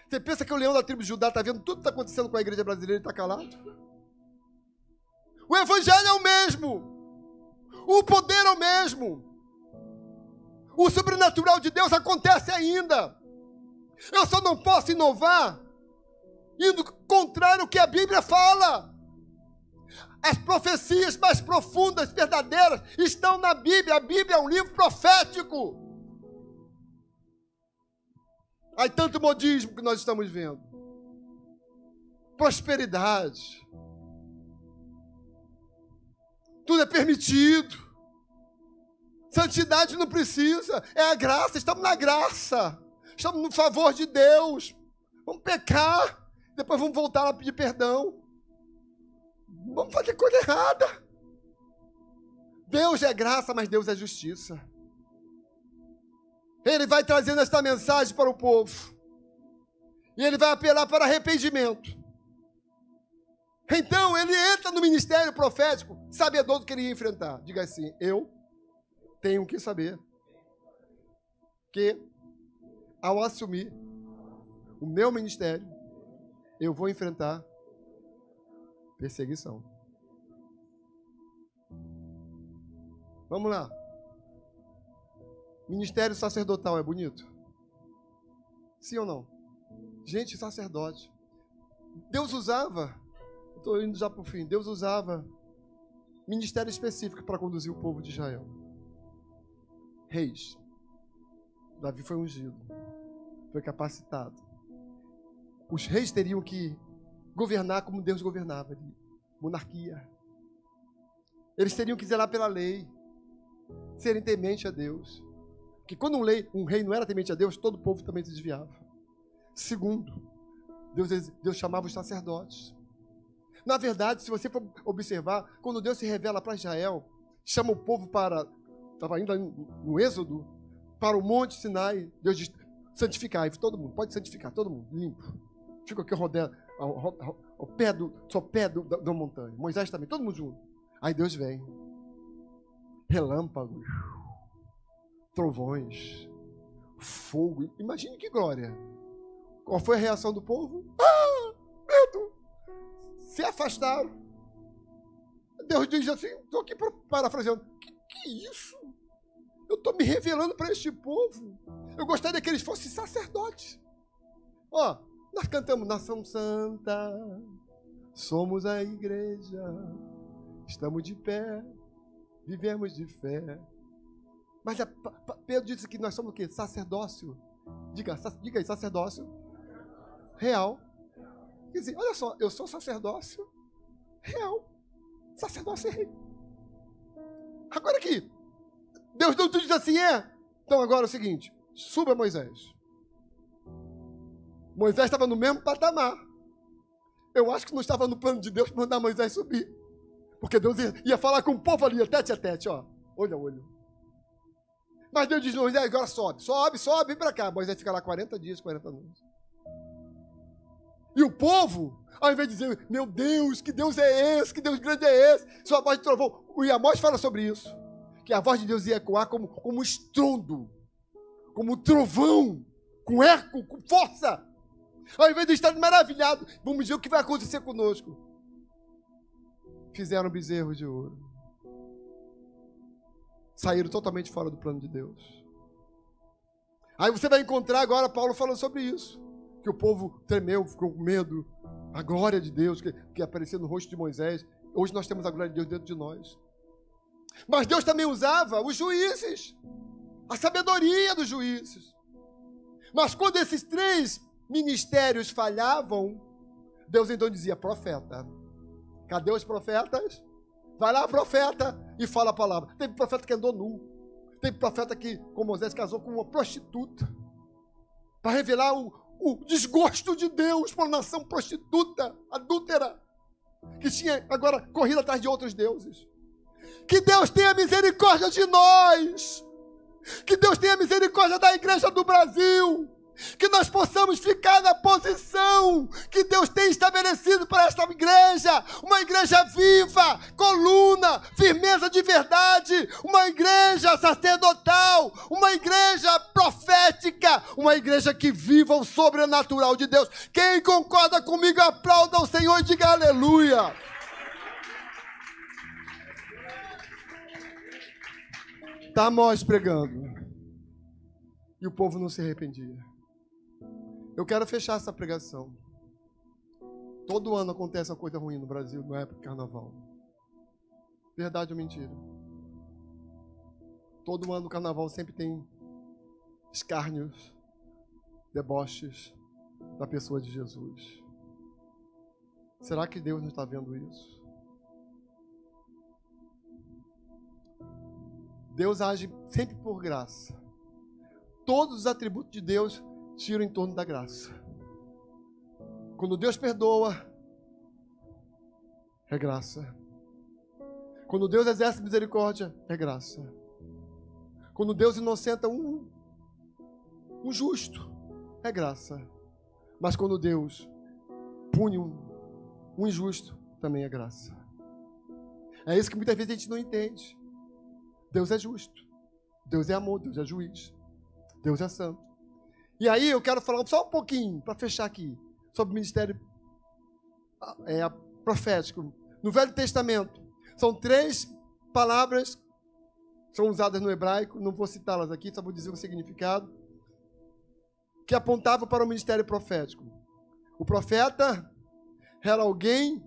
Você pensa que o leão da tribo de Judá está vendo tudo que está acontecendo com a igreja brasileira e está calado? O evangelho é o mesmo. O poder é o mesmo. O sobrenatural de Deus acontece ainda. Eu só não posso inovar indo contrário ao que a Bíblia fala. As profecias mais profundas, verdadeiras, estão na Bíblia. A Bíblia é um livro profético. Aí tanto modismo que nós estamos vendo. Prosperidade. Tudo é permitido. Santidade não precisa. É a graça. Estamos na graça. Estamos no favor de Deus. Vamos pecar. Depois vamos voltar lá a pedir perdão. Vamos fazer coisa errada. Deus é graça, mas Deus é justiça. Ele vai trazendo esta mensagem para o povo. E ele vai apelar para arrependimento. Então ele entra no ministério profético, sabedor do que ele ia enfrentar. Diga assim: eu tenho que saber que, ao assumir o meu ministério, eu vou enfrentar perseguição. Vamos lá. Ministério sacerdotal é bonito? Sim ou não? Gente, sacerdote. Deus usava, estou indo já para o fim, Deus usava ministério específico para conduzir o povo de Israel. Reis. Davi foi ungido, foi capacitado. Os reis teriam que governar como Deus governava, monarquia. Eles teriam que zelar pela lei, serem temente a Deus. Porque quando um rei não era temente a Deus, todo o povo também se desviava. Segundo, Deus chamava os sacerdotes. Na verdade, se você for observar, quando Deus se revela para Israel, chama o povo para, estava ainda no Êxodo, para o Monte Sinai, Deus diz: santificai, todo mundo, pode santificar, todo mundo, limpo. Fica aqui rodeando, ao pé da montanha. Moisés também, todo mundo junto. Aí Deus vem. relâmpagos, trovões, fogo. Imagine que glória. Qual foi a reação do povo? Ah, medo! Se afastaram. Deus diz assim, estou aqui parafraseando, que isso? Eu estou me revelando para este povo. Eu gostaria que eles fossem sacerdotes. Ó, nós cantamos Nação Santa, somos a igreja, estamos de pé, vivemos de fé. Mas Pedro disse que nós somos o quê? Sacerdócio. Diga aí, sacerdócio real. Quer dizer, olha só, eu sou sacerdócio real. Sacerdócio rei. Agora aqui, Deus não diz assim, Então agora é o seguinte, suba Moisés. Moisés estava no mesmo patamar. Eu acho que não estava no plano de Deus para mandar Moisés subir. Porque Deus ia falar com o povo ali, tete a tete, ó, olho a olho. Mas Deus diz, Moisés, agora sobe, vem para cá. Moisés fica lá 40 dias, 40 noites. E o povo, ao invés de dizer, meu Deus, que Deus é esse, que Deus grande é esse, sua voz de trovão. O Amós fala sobre isso, que a voz de Deus ia ecoar como um estrondo, como um trovão, com eco, com força. Ao invés de estar maravilhado, vamos ver o que vai acontecer conosco. Fizeram bezerros de ouro. Saíram totalmente fora do plano de Deus. Aí você vai encontrar agora Paulo falando sobre isso. Que o povo tremeu, ficou com medo. A glória de Deus que apareceu no rosto de Moisés. Hoje nós temos a glória de Deus dentro de nós. Mas Deus também usava os juízes. A sabedoria dos juízes. Mas quando esses três ministérios falhavam, Deus então dizia, profeta. Cadê os profetas? Vai lá, profeta, e fala a palavra. Teve profeta que andou nu. Teve profeta que, com Moisés, casou com uma prostituta. Para revelar o desgosto de Deus por uma nação prostituta, adúltera, que tinha agora corrido atrás de outros deuses. Que Deus tenha misericórdia de nós. Que Deus tenha misericórdia da igreja do Brasil. Que nós possamos ficar na posição que Deus tem estabelecido para esta igreja. Uma igreja viva, coluna, firmeza de verdade. Uma igreja sacerdotal. Uma igreja profética. Uma igreja que viva o sobrenatural de Deus. Quem concorda comigo, aplauda o Senhor e diga aleluia. Está Amós pregando. E o povo não se arrependia. Eu quero fechar essa pregação. Todo ano acontece uma coisa ruim no Brasil, na época do carnaval. Verdade ou mentira? Todo ano no carnaval sempre tem escárnios, deboches da pessoa de Jesus. Será que Deus não está vendo isso? Deus age sempre por graça. Todos os atributos de Deus giram em torno da graça. Quando Deus perdoa, é graça. Quando Deus exerce misericórdia, é graça. Quando Deus inocenta um justo, é graça. Mas quando Deus pune um injusto, também é graça. É isso que muitas vezes a gente não entende. Deus é justo. Deus é amor, Deus é juiz. Deus é santo. E aí eu quero falar só um pouquinho, para fechar aqui, sobre o ministério profético. No Velho Testamento, são 3 palavras que são usadas no hebraico, não vou citá-las aqui, só vou dizer o significado, que apontavam para o ministério profético. O profeta era alguém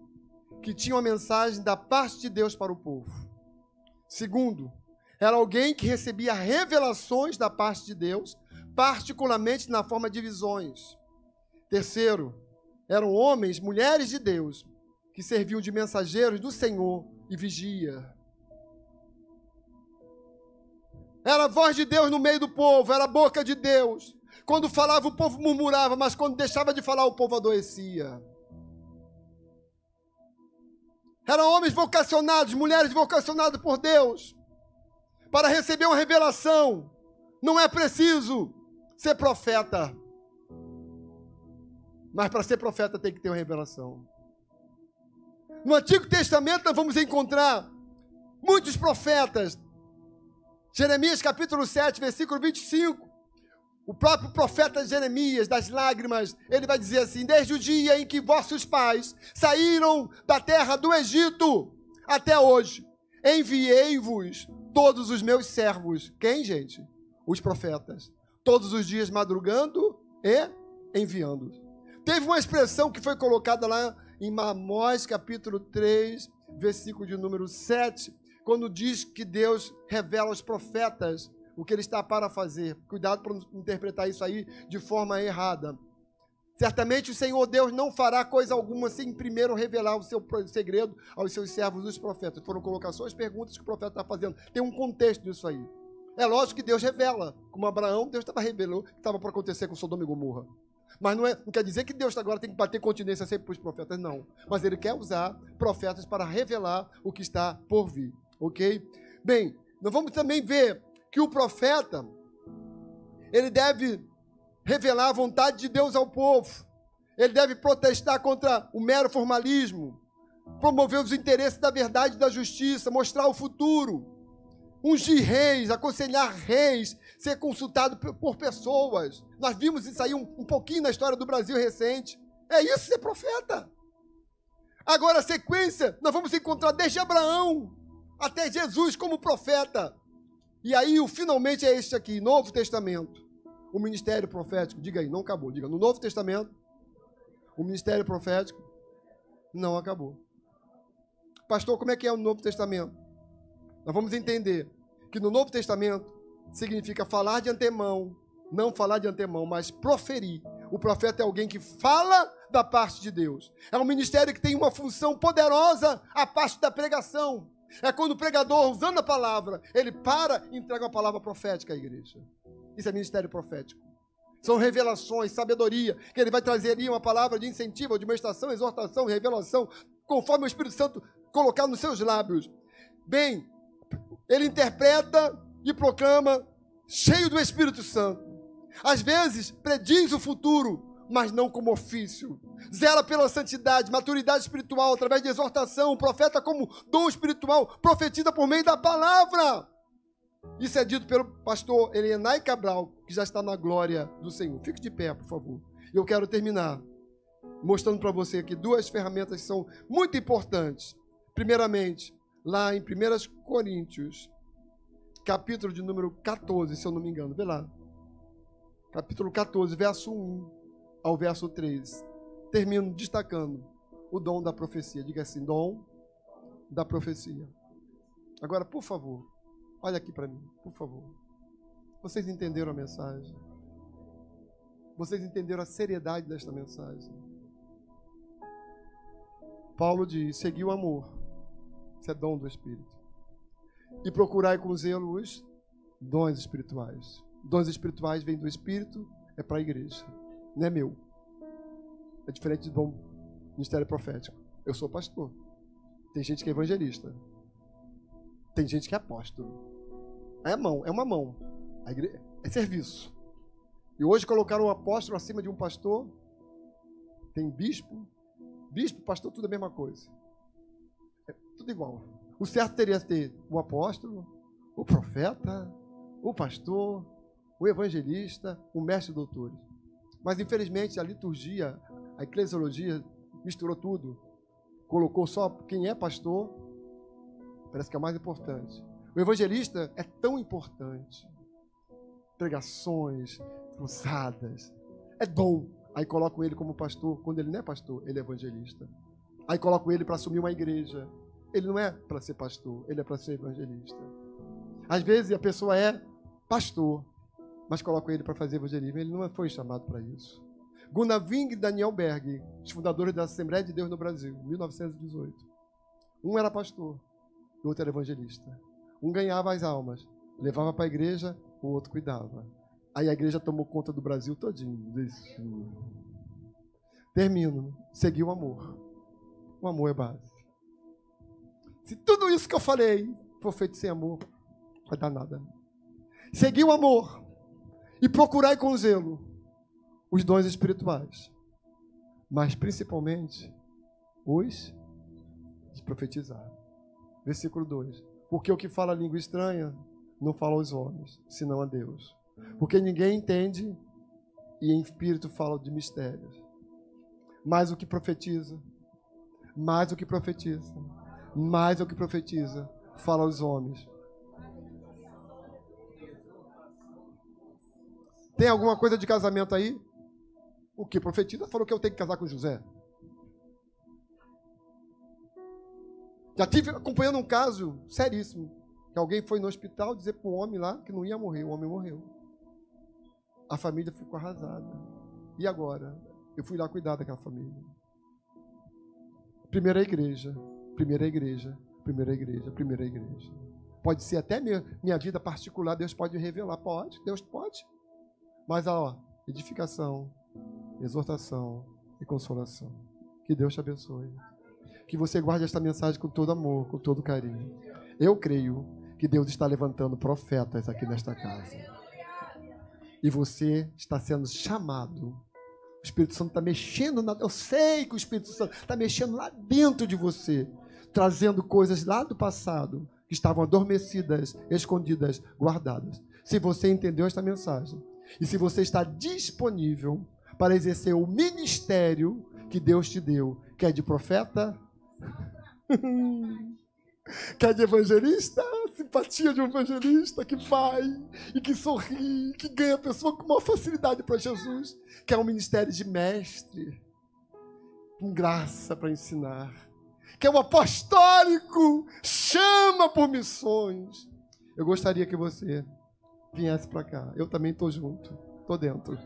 que tinha uma mensagem da parte de Deus para o povo. Segundo, era alguém que recebia revelações da parte de Deus, particularmente na forma de visões. Terceiro, eram homens, mulheres de Deus, que serviam de mensageiros do Senhor e vigia. Era a voz de Deus no meio do povo, era a boca de Deus. Quando falava, o povo murmurava, mas quando deixava de falar, o povo adoecia. Eram homens vocacionados, mulheres vocacionadas por Deus, para receber uma revelação. Não é preciso ser profeta. Mas para ser profeta tem que ter uma revelação. No Antigo Testamento nós vamos encontrar muitos profetas Jeremias capítulo 7, versículo 25. O próprio profeta Jeremias, das lágrimas, ele vai dizer assim: desde o dia em que vossos pais saíram da terra do Egito até hoje, enviei-vos todos os meus servos. Quem, gente? Os profetas. Todos os dias madrugando e enviando. Teve uma expressão que foi colocada lá em Amós capítulo 3, versículo de número 7, quando diz que Deus revela aos profetas o que ele está para fazer. Cuidado para não interpretar isso aí de forma errada. Certamente o Senhor Deus não fará coisa alguma sem primeiro revelar o seu segredo aos seus servos, os profetas. Foram colocações, perguntas que o profeta está fazendo. Tem um contexto disso aí. É lógico que Deus revela. Como Abraão, Deus estava revelando o que estava para acontecer com Sodoma e Gomorra. Mas não quer dizer que Deus agora tem que bater continência sempre para os profetas, não. Mas ele quer usar profetas para revelar o que está por vir. Ok? Bem, nós vamos também ver que o profeta, ele deve revelar a vontade de Deus ao povo. Ele deve protestar contra o mero formalismo, promover os interesses da verdade e da justiça, mostrar o futuro, ungir reis, aconselhar reis, ser consultado por pessoas. Nós vimos isso aí um pouquinho na história do Brasil recente. É isso ser profeta. Agora, a sequência, nós vamos encontrar desde Abraão até Jesus como profeta. E aí, o finalmente é este aqui, Novo Testamento. O ministério profético, diga aí, não acabou. Diga, no Novo Testamento, o ministério profético não acabou. Pastor, como é que é o Novo Testamento? Nós vamos entender que no Novo Testamento significa falar de antemão, não falar de antemão, mas proferir. O profeta é alguém que fala da parte de Deus. É um ministério que tem uma função poderosa à parte da pregação. É quando o pregador, usando a palavra, ele para e entrega uma palavra profética à igreja. Isso é ministério profético. São revelações, sabedoria, que ele vai trazer ali uma palavra de incentivo, de meditação, exortação, revelação, conforme o Espírito Santo colocar nos seus lábios. Bem, ele interpreta e proclama cheio do Espírito Santo. Às vezes, prediz o futuro, mas não como ofício. Zela pela santidade, maturidade espiritual, através de exortação. O profeta, como dom espiritual, profetiza por meio da palavra. Isso é dito pelo pastor Elienay Cabral, que já está na glória do Senhor. Fique de pé, por favor. Eu quero terminar mostrando para você aqui duas ferramentas que são muito importantes. Primeiramente, lá em 1 Coríntios, capítulo de número 14, se eu não me engano. Vê lá. Capítulo 14, verso 1 ao verso 3. Termino destacando o dom da profecia. Diga assim, dom da profecia. Agora, por favor, olha aqui para mim, por favor. Vocês entenderam a mensagem? Vocês entenderam a seriedade desta mensagem? Paulo diz, segui o amor. Isso é dom do Espírito. E procurai com zelo os dons espirituais. Dons espirituais vêm do Espírito, é para a igreja. Não é meu. É diferente do dom ministério profético. Eu sou pastor. Tem gente que é evangelista. Tem gente que é apóstolo. É mão, é uma mão. A igreja é serviço. E hoje colocaram o apóstolo acima de um pastor. Tem bispo. Bispo, pastor, tudo a mesma coisa. É tudo igual. O certo teria que ter o apóstolo, o profeta, o pastor, o evangelista, o mestre doutores. Mas, infelizmente, a liturgia, a eclesiologia misturou tudo. Colocou só quem é pastor, parece que é o mais importante. O evangelista é tão importante. Pregações, cruzadas, é dom. Aí colocam ele como pastor. Quando ele não é pastor, ele é evangelista. Aí colocam ele para assumir uma igreja. Ele não é para ser pastor, ele é para ser evangelista. Às vezes a pessoa é pastor, mas colocam ele para fazer evangelismo. Ele não foi chamado para isso. Gunnar Ving e Daniel Berg, os fundadores da Assembleia de Deus no Brasil, 1918. Um era pastor, o outro era evangelista. Um ganhava as almas, levava para a igreja, o outro cuidava. Aí a igreja tomou conta do Brasil todinho. Termino. Segui o amor. O amor é base. Se tudo isso que eu falei for feito sem amor, não vai dar nada. Segui o amor e procurai com zelo os dons espirituais, mas principalmente os de profetizar. Versículo 2. Porque o que fala língua estranha não fala aos homens, senão a Deus. Porque ninguém entende e em espírito fala de mistérios. Mais o que profetiza, mais o que profetiza, mais o que profetiza, fala aos homens. Tem alguma coisa de casamento aí? O que profetiza falou que eu tenho que casar com José. Já tive acompanhando um caso seríssimo, que alguém foi no hospital dizer para o homem lá que não ia morrer, o homem morreu. A família ficou arrasada. E agora? Eu fui lá cuidar daquela família. Primeira igreja, primeira igreja, primeira igreja, primeira igreja. Pode ser até minha vida particular, Deus pode revelar, pode, Deus pode. Mas, edificação, exortação e consolação. Que Deus te abençoe. Que você guarde esta mensagem com todo amor, com todo carinho. Eu creio que Deus está levantando profetas aqui nesta casa. E você está sendo chamado. O Espírito Santo está mexendo, eu sei que o Espírito Santo está mexendo lá dentro de você, trazendo coisas lá do passado, que estavam adormecidas, escondidas, guardadas. Se você entendeu esta mensagem, e se você está disponível para exercer o ministério que Deus te deu, que é de profeta, que é de evangelista, simpatia de um evangelista que vai e que sorri, que ganha a pessoa com maior facilidade para Jesus, que é um ministério de mestre, com graça para ensinar, que é um apostólico, chama por missões. Eu gostaria que você viesse para cá. Eu também estou junto, estou dentro.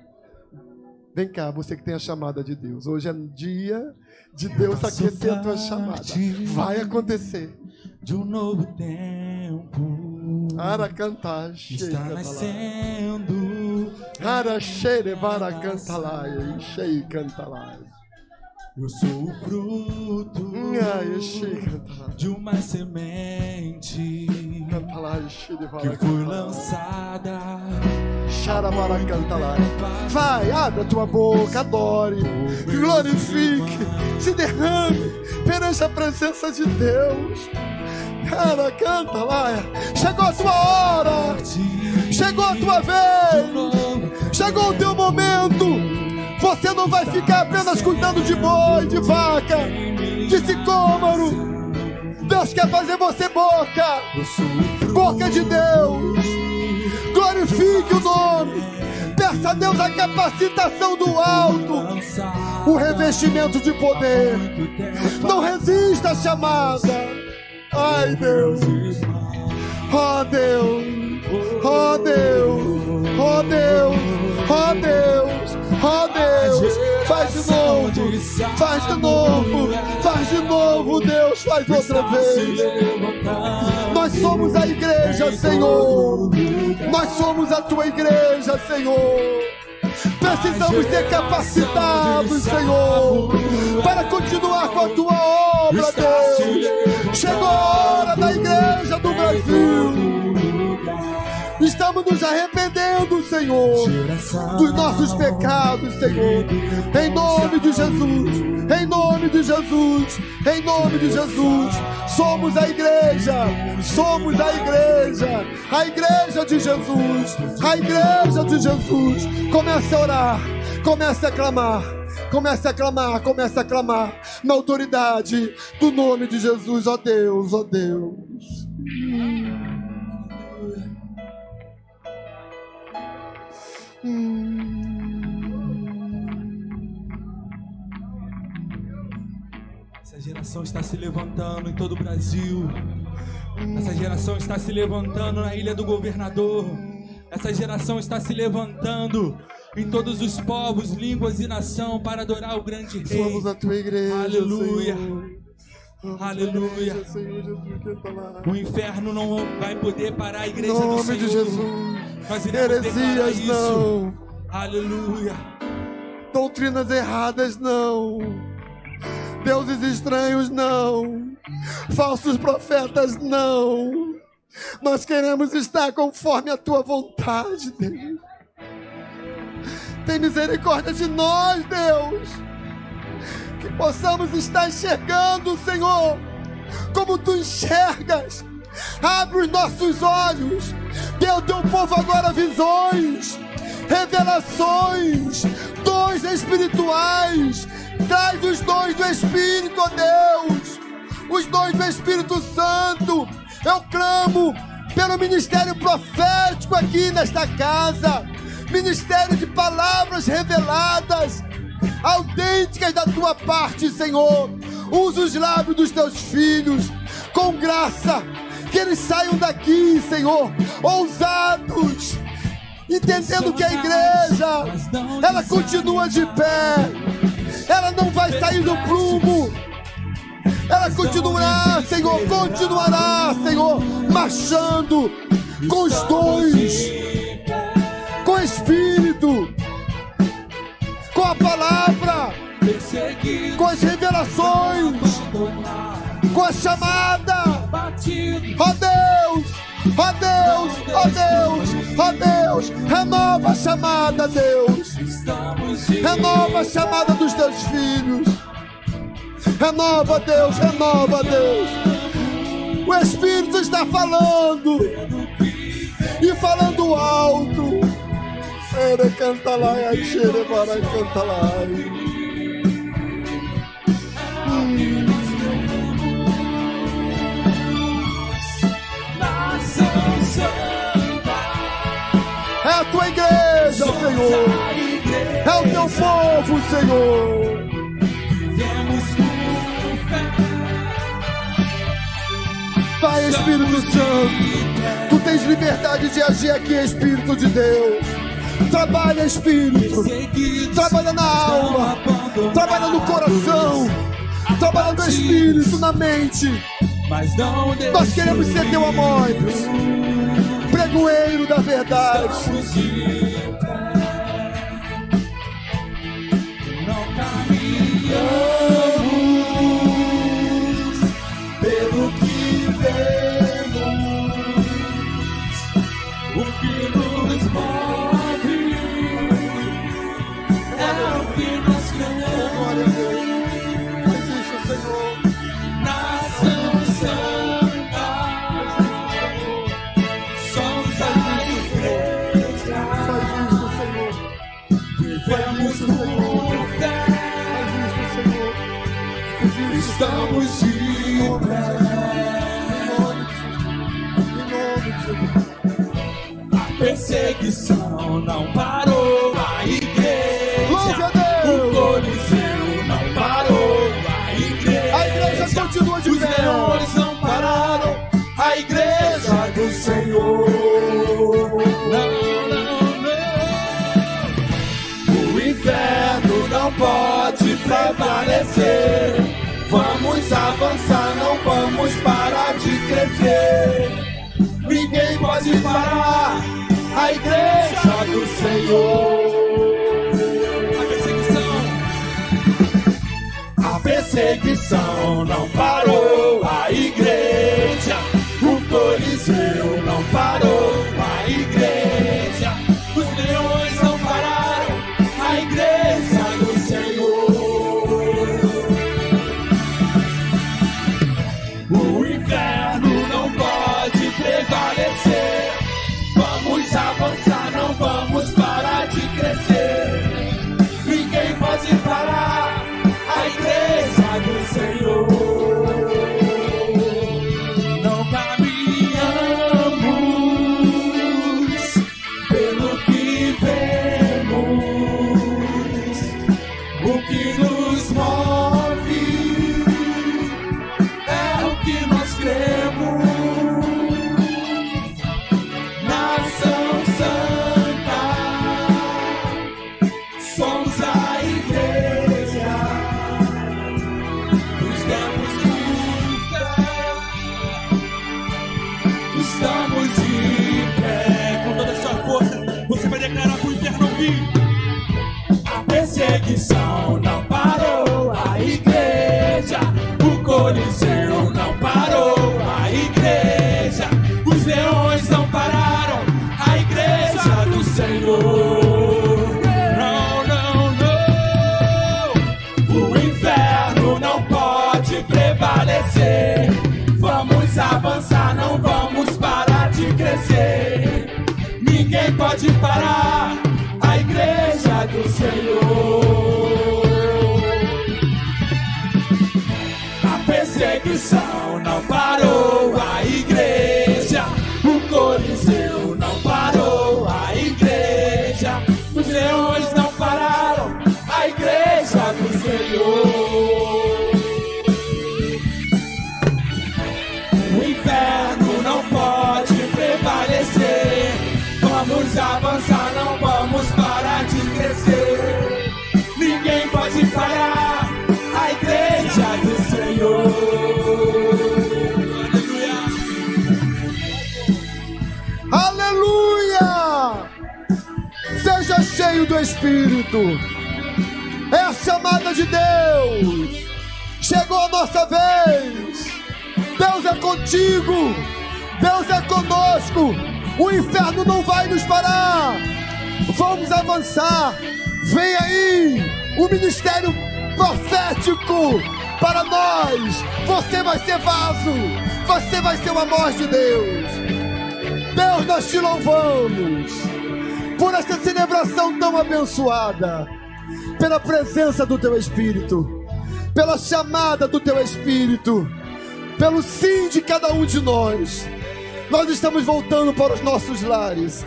Vem cá, você que tem a chamada de Deus. Hoje é dia de Deus aquecer a tua chamada. Vai acontecer. De um novo tempo. Para cantar, está nascendo. Para cheire, para cantar lá, cheio canta lá. Eu sou o fruto de uma semente que foi lançada. Vai, abre a tua boca, adore, glorifique, se derrame perante a presença de Deus. Cara, canta lá. Chegou a tua hora, chegou a tua vez, chegou o teu momento. Você não vai ficar apenas cuidando de boi, de vaca, de sicômoro. Deus quer fazer você boca, boca de Deus. Glorifique o nome. Peça a Deus a capacitação do alto, o revestimento de poder. Não resista à chamada. Ai, Deus. Oh, Deus. Oh, Deus. Oh, Deus. Oh, Deus. Oh, Deus. Faz de novo. Faz de novo. Faz de novo, Deus. Faz outra vez. Nós somos a igreja, Senhor. Nós somos a tua igreja, Senhor. Precisamos ser capacitados, Senhor, para continuar com a tua obra, Deus. Chegou a hora da igreja do Brasil. Estamos nos arrependendo, Senhor, dos nossos pecados, Senhor. Em nome de Jesus, em nome de Jesus, em nome de Jesus. Somos a igreja de Jesus, a igreja de Jesus. Comece a orar, comece a clamar. Comece a clamar, comece a clamar na autoridade do nome de Jesus, ó Deus, ó Deus. Essa geração está se levantando em todo o Brasil. Essa geração está se levantando na Ilha do Governador. Essa geração está se levantando em todos os povos, línguas e nação para adorar o grande Rei. Somos a tua igreja, aleluia. Senhor. Aleluia. Igreja, Senhor Jesus, o inferno não vai poder parar a igreja do Senhor. Em nome de Jesus. Nós iremos heresias isso. Não. Aleluia. Doutrinas erradas não. Deuses estranhos não. Falsos profetas não. Nós queremos estar conforme a tua vontade, Deus. Tem misericórdia de nós, Deus. Que possamos estar enxergando, Senhor, como tu enxergas, Abre os nossos olhos. Dê ao teu povo agora visões, revelações, dons espirituais. Traz os dons do Espírito, ó Deus, os dons do Espírito Santo. Eu clamo pelo ministério profético aqui nesta casa, ministério de palavras reveladas, autênticas da tua parte, Senhor. Usa os lábios dos teus filhos com graça, que eles saiam daqui, Senhor, ousados, entendendo que a igreja, ela continua de pé, ela não vai sair do prumo, ela continuará, Senhor, marchando com os dons, com o Espírito, com a palavra, com as revelações, com a chamada. Ó Deus, ó Deus, ó Deus, ó Deus, renova a chamada, Deus, renova a chamada dos teus filhos, renova, Deus, renova, Deus. O Espírito está falando e falando alto. Ere canta lá, xere para canta lá. É a tua igreja, Senhor. É o teu povo, Senhor. Vai, Espírito Santo. Tu tens liberdade de agir aqui, Espírito de Deus. Trabalha, Espírito. Trabalha na alma. Trabalha no coração. Trabalha no Espírito, na mente. Nós queremos ser teu amor, pregoeiro da verdade. Não caminhamos pelo que vemos, o que nos move é o que nós queremos. Glória a Deus. Existe, Senhor. Estamos de pé. A perseguição não parou. A igreja, o Coliseu não parou. A igreja continua de os pé. Os leões não pararam. A igreja do Senhor. O inferno não pode prevalecer. Vamos avançar, não vamos parar de crescer. Ninguém pode parar a igreja do Senhor. A perseguição não parou. A igreja, o Coliseu não parou. A igreja, os leões não pararam. A igreja do Senhor. O inferno não pode prevalecer. Vamos avançar, não vamos parar de crescer. Ninguém pode parar a igreja do Senhor. Não caminhamos pelo que vemos, o que nos move é o que nós cremos. Nação Santa, somos a igreja dos tempos de fé. Estamos de pé. Com toda a sua força, você vai declarar pro inferno vir. A perseguição não parou. A igreja, o Coliseu não parou. A igreja, os leões não pararam. A igreja do Senhor. Não, não, não. O inferno não pode prevalecer. Vamos avançar, não vamos avançar, não vamos parar de crescer. Ninguém pode parar a igreja do Senhor. Aleluia! Seja cheio do Espírito. É a chamada de Deus. Chegou a nossa vez. Deus é contigo. Deus é conosco. O inferno não vai nos parar. Vamos avançar. Vem aí o ministério profético para nós. Você vai ser vaso. Você vai ser o amor de Deus. Deus, nós te louvamos por esta celebração tão abençoada, pela presença do Teu Espírito, pela chamada do Teu Espírito, pelo sim de cada um de nós. Nós estamos voltando para os nossos lares.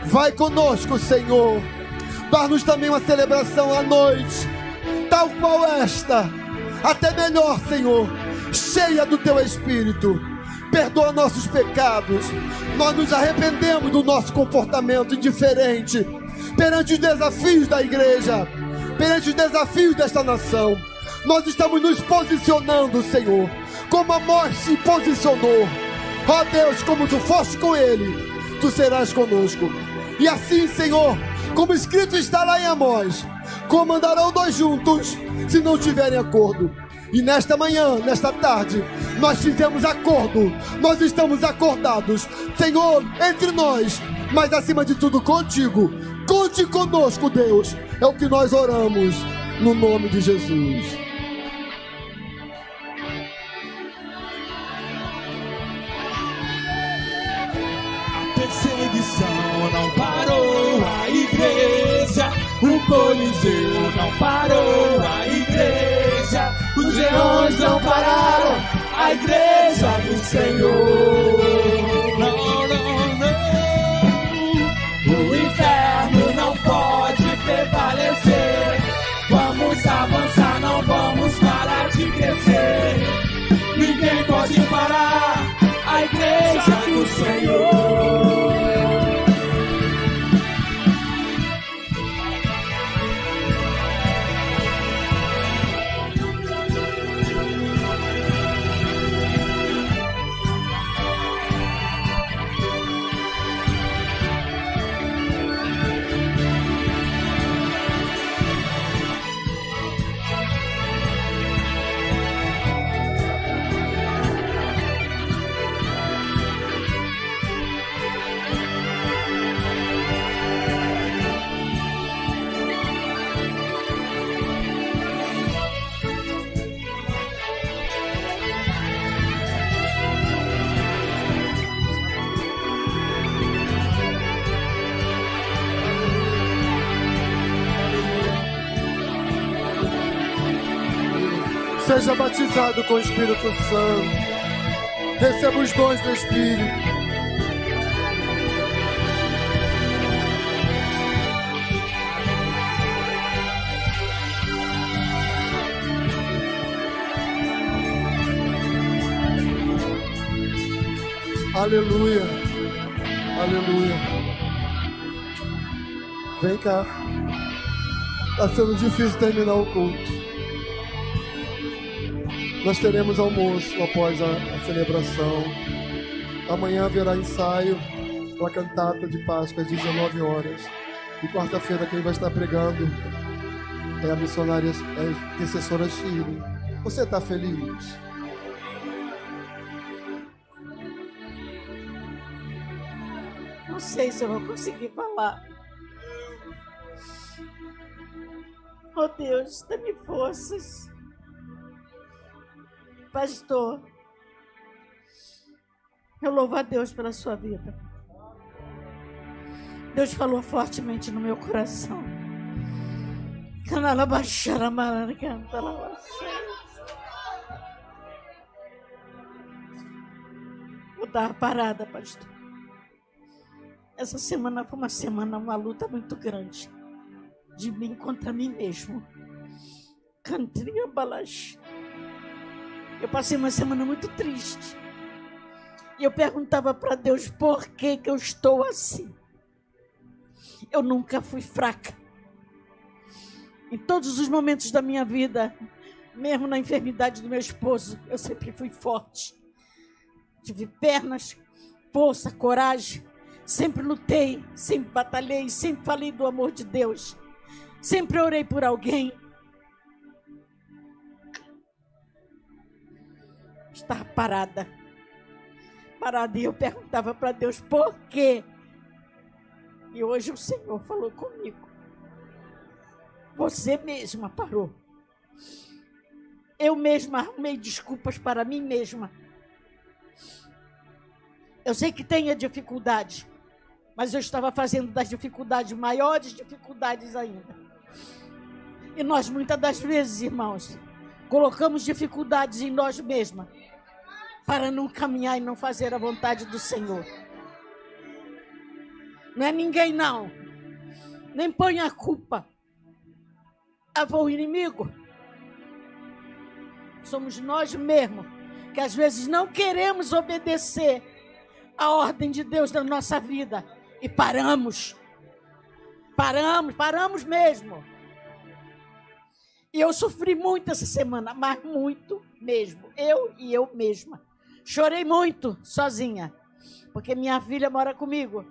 Vai conosco, Senhor. Dá-nos também uma celebração à noite, tal qual esta, até melhor, Senhor, cheia do Teu Espírito. Perdoa nossos pecados. Nós nos arrependemos do nosso comportamento indiferente perante os desafios da igreja, perante os desafios desta nação. Nós estamos nos posicionando, Senhor, como Amós se posicionou. Ó Deus, como Tu foste com ele, Tu serás conosco. E assim, Senhor, como escrito está lá em Amós, como andarão dois juntos se não tiverem acordo. E nesta manhã, nesta tarde, nós fizemos acordo. Nós estamos acordados, Senhor, entre nós, mas acima de tudo contigo. Conte conosco, Deus. É o que nós oramos no nome de Jesus. A perseguição não parou a igreja. O Coliseu não parou a igreja. Os leões não pararam a igreja do Senhor. Não, não, não. O inferno não pode prevalecer. Vamos avançar, não vamos parar de crescer. Ninguém pode parar a igreja do Senhor. Seja batizado com o Espírito Santo. Receba os dons do Espírito. Aleluia. Aleluia. Vem cá. Está sendo difícil terminar o culto. Nós teremos almoço após a celebração. Amanhã haverá ensaio para a cantata de Páscoa às 19 horas. E quarta-feira quem vai estar pregando é a missionária, a intercessora Shirley. Você está feliz? Não sei se eu vou conseguir falar. Oh Deus, dá-me forças. Pastor, eu louvo a Deus pela sua vida. Deus falou fortemente no meu coração. Vou dar parada, pastor. Essa semana foi uma luta muito grande. De mim contra mim mesmo. Cantrinha balash. Eu passei uma semana muito triste. E eu perguntava para Deus por que eu estou assim. Eu nunca fui fraca. Em todos os momentos da minha vida, mesmo na enfermidade do meu esposo, eu sempre fui forte. Tive pernas, força, coragem. Sempre lutei, sempre batalhei, sempre falei do amor de Deus. Sempre orei por alguém. Estava parada. Parada, e eu perguntava para Deus por quê. E hoje o Senhor falou comigo. Você mesma parou. Eu mesma arrumei desculpas para mim mesma. Eu sei que tem a dificuldade, mas eu estava fazendo das dificuldades maiores dificuldades ainda. E nós, muitas das vezes, irmãos, colocamos dificuldades em nós mesmas para não caminhar e não fazer a vontade do Senhor. Não é ninguém, não. Nem põe a culpa ao inimigo. Somos nós mesmos que às vezes não queremos obedecer a ordem de Deus na nossa vida e paramos mesmo. E eu sofri muito essa semana, mas muito mesmo, eu mesma. Chorei muito sozinha, porque minha filha mora comigo,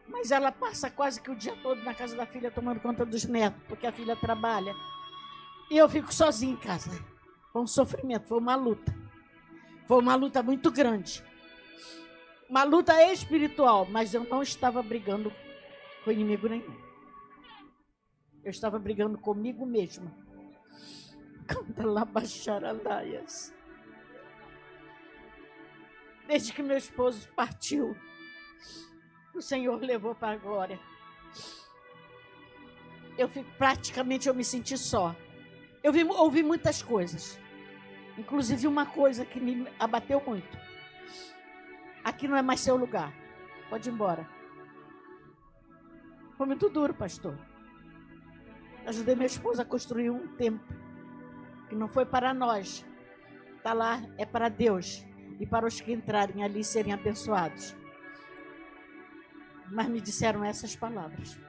mas ela passa quase que o dia todo na casa da filha tomando conta dos netos, porque a filha trabalha. E eu fico sozinha em casa. Foi um sofrimento, foi uma luta. Foi uma luta muito grande. Uma luta espiritual, mas eu não estava brigando com inimigo nenhum. Eu estava brigando comigo mesma. Canta lá, baixarandaias. Desde que meu esposo partiu, o Senhor levou para a glória. Eu me senti só. Eu ouvi muitas coisas. Inclusive uma coisa que me abateu muito. Aqui não é mais seu lugar. Pode ir embora. Foi muito duro, pastor. Ajudei meu esposo a construir um templo. Que não foi para nós. Está lá, é para Deus. E para os que entrarem ali serem abençoados. Mas me disseram essas palavras.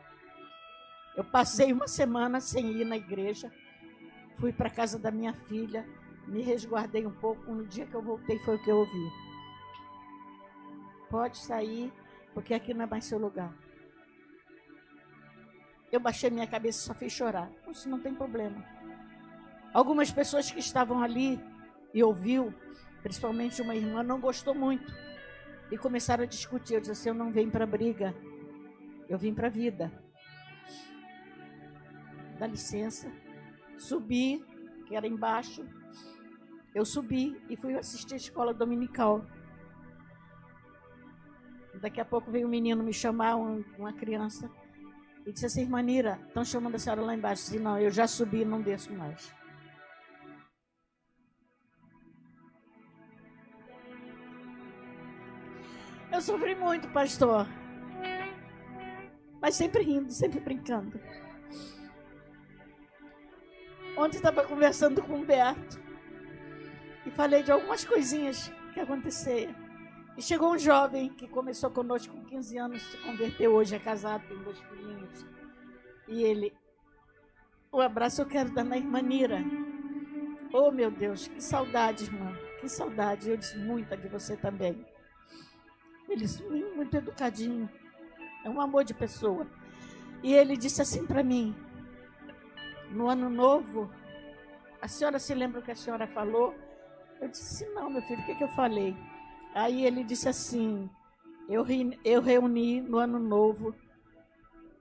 Eu passei uma semana sem ir na igreja. Fui para a casa da minha filha. Me resguardei um pouco. No dia que eu voltei foi o que eu ouvi. Pode sair, porque aqui não é mais seu lugar. Eu baixei minha cabeça e só fiz chorar. Isso não tem problema. Algumas pessoas que estavam ali e ouviu, principalmente uma irmã, não gostou muito. E começaram a discutir. Eu disse assim, eu não vim para briga. Eu vim para a vida. Dá licença. Subi, que era embaixo. Eu subi e fui assistir a escola dominical. Daqui a pouco veio um menino me chamar, uma criança, e disse assim, irmã Nira, estão chamando a senhora lá embaixo. Eu disse, não, eu já subi e não desço mais. Eu sofri muito, pastor. Mas sempre rindo, sempre brincando. Ontem estava conversando com o Humberto e falei de algumas coisinhas que aconteceram. E chegou um jovem que começou conosco com 15 anos, se converteu hoje, é casado, tem 2 filhinhos. E ele, o abraço eu quero dar na irmã Nira. Oh, meu Deus, que saudade, irmã, que saudade. Eu disse, muita de você também. Ele disse, muito educadinho, é um amor de pessoa. E ele disse assim para mim, no ano novo, a senhora se lembra o que a senhora falou? Eu disse, não, meu filho, o que eu falei? Aí ele disse assim, eu reuni no ano novo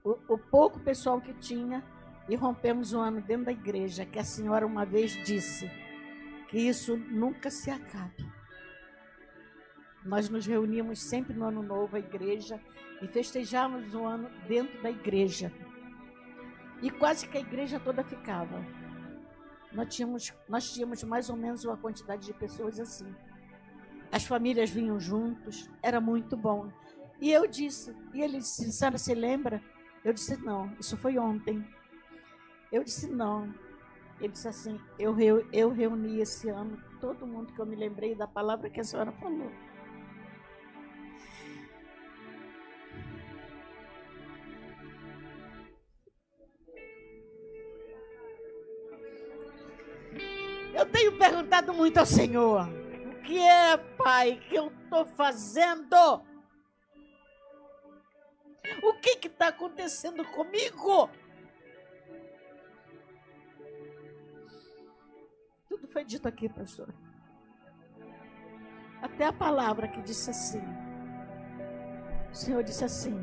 o pouco pessoal que tinha e rompemos um ano dentro da igreja, que a senhora uma vez disse que isso nunca se acabe. Nós nos reuníamos sempre no ano novo, a igreja, e festejávamos o ano dentro da igreja. E quase que a igreja toda ficava. Nós tínhamos mais ou menos uma quantidade de pessoas assim. As famílias vinham juntos, era muito bom. E eu disse, e ele disse, a senhora se lembra? Eu disse, não, isso foi ontem. Eu disse, não. Ele disse assim, eu reuni esse ano todo mundo que eu me lembrei da palavra que a senhora falou. Eu tenho perguntado muito ao Senhor: o que é, Pai, que eu estou fazendo? O que está acontecendo comigo? Tudo foi dito aqui, pastor. Até a palavra que disse assim. O Senhor disse assim: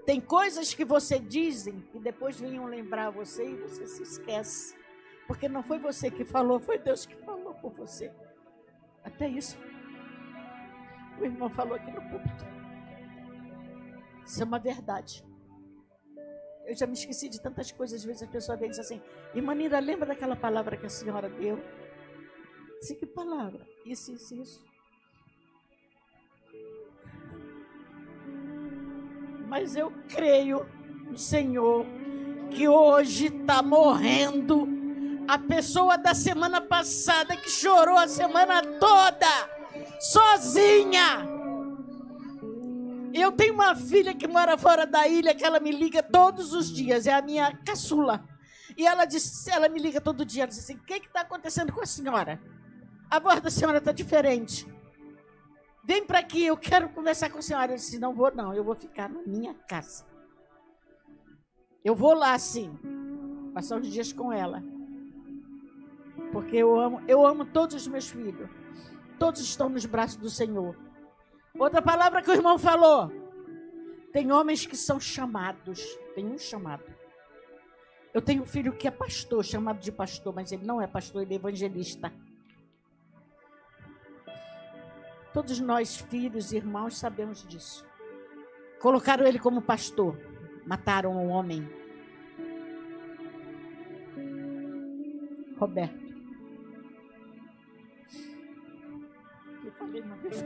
tem coisas que você dizem e depois venham lembrar você e você se esquece. Porque não foi você que falou, foi Deus que falou por você. Até isso o irmão falou aqui no púlpito. Isso é uma verdade. Eu já me esqueci de tantas coisas. Às vezes a pessoa vem e diz assim: irmã Nira, lembra daquela palavra que a senhora deu? Sim, que palavra? Isso. Mas eu creio no Senhor que hoje está morrendo a pessoa da semana passada que chorou a semana toda, sozinha. Eu tenho uma filha que mora fora da ilha, que ela me liga todos os dias, é a minha caçula. E ela me liga todo dia, ela diz assim: o que está acontecendo com a senhora? A voz da senhora está diferente. Vem para aqui, eu quero conversar com a senhora. Eu disse: não vou não, eu vou ficar na minha casa. Eu vou lá sim, passar uns dias com ela. Porque eu amo todos os meus filhos. Todos estão nos braços do Senhor. Outra palavra que o irmão falou: tem homens que são chamados. Tem um chamado. Eu tenho um filho que é pastor, chamado de pastor, mas ele não é pastor, ele é evangelista. Todos nós, filhos e irmãos, sabemos disso. Colocaram ele como pastor. Mataram um homem. Roberto. Eu falei uma vez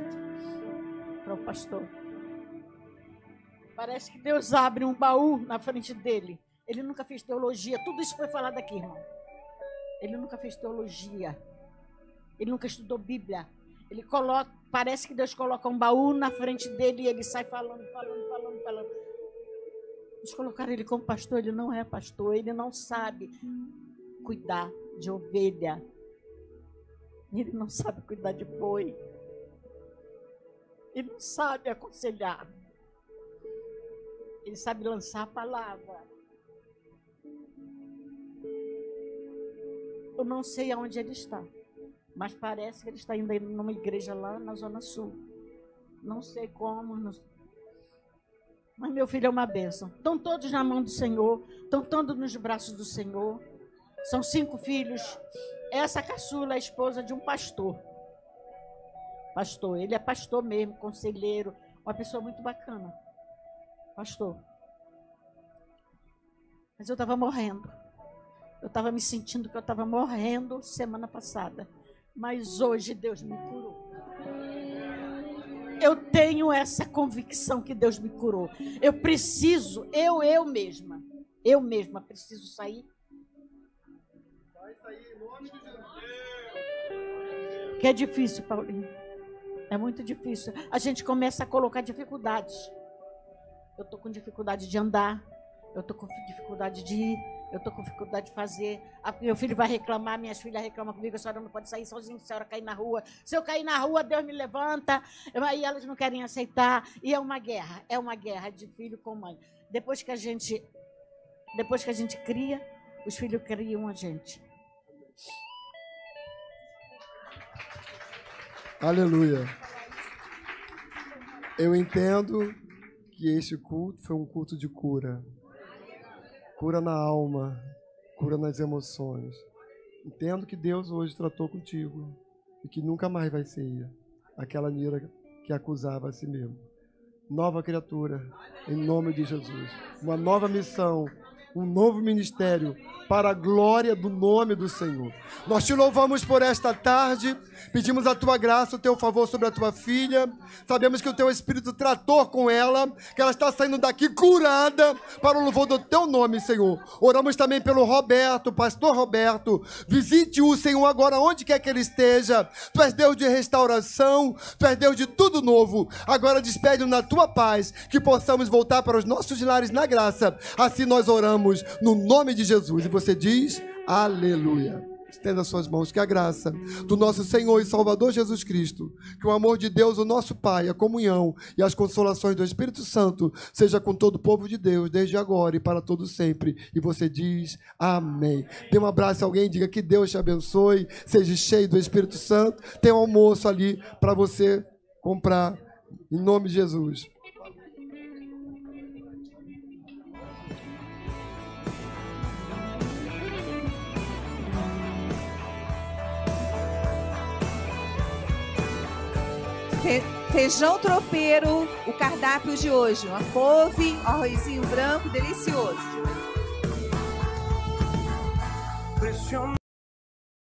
para o pastor: parece que Deus abre um baú na frente dele. Ele nunca fez teologia. Tudo isso foi falado aqui, irmão. Ele nunca fez teologia. Ele nunca estudou Bíblia. Ele coloca, parece que Deus coloca um baú na frente dele e ele sai falando. Eles colocaram ele como pastor, ele não é pastor, ele não sabe cuidar de ovelha. Ele não sabe cuidar de boi. Ele não sabe aconselhar. Ele sabe lançar a palavra. Eu não sei aonde ele está, mas parece que ele está indo numa igreja lá na Zona Sul. Não sei como. Mas meu filho é uma bênção. Estão todos na mão do Senhor. Estão todos nos braços do Senhor. São 5 filhos. Essa caçula é a esposa de um pastor. Pastor. Ele é pastor mesmo, conselheiro. Uma pessoa muito bacana. Pastor. Mas eu estava morrendo. Eu estava me sentindo que eu estava morrendo semana passada. Mas hoje Deus me curou. Eu tenho essa convicção que Deus me curou. Eu preciso, eu mesma preciso sair. Vai sair em nome de Jesus. Que é difícil, Paulinho. É muito difícil. A gente começa a colocar dificuldades. Eu estou com dificuldade de andar. Eu estou com dificuldade de ir. Eu estou com dificuldade de fazer. Meu filho vai reclamar, minhas filhas reclamam comigo: a senhora não pode sair sozinha, se a senhora cair na rua. Se eu cair na rua, Deus me levanta. Aí elas não querem aceitar. E é uma guerra de filho com mãe. Depois que a gente cria, os filhos criam a gente. Aleluia. Eu entendo que este culto foi um culto de cura. Cura na alma, cura nas emoções. Entendo que Deus hoje tratou contigo e que nunca mais vai ser aquela Nira que acusava a si mesmo. Nova criatura, em nome de Jesus. Uma nova missão, um novo ministério para a glória do nome do Senhor. Nós te louvamos por esta tarde, pedimos a tua graça, o teu favor sobre a tua filha. Sabemos que o teu Espírito tratou com ela, que ela está saindo daqui curada para o louvor do teu nome, Senhor. Oramos também pelo Roberto, pastor Roberto. Visite-o, Senhor, agora onde quer que ele esteja. Tu és Deus de restauração, tu és Deus de tudo novo. Agora despede-nos na tua paz, que possamos voltar para os nossos lares na graça. Assim nós oramos no nome de Jesus. E você diz Aleluia. Estenda suas mãos, que a graça do nosso Senhor e Salvador Jesus Cristo, que o amor de Deus, o nosso Pai, a comunhão e as consolações do Espírito Santo seja com todo o povo de Deus, desde agora e para todo sempre. E você diz amém. Dê um abraço a alguém, diga que Deus te abençoe, seja cheio do Espírito Santo. Tem um almoço ali para você comprar, em nome de Jesus. Feijão tropeiro, o cardápio de hoje. Uma couve, um arrozinho branco delicioso.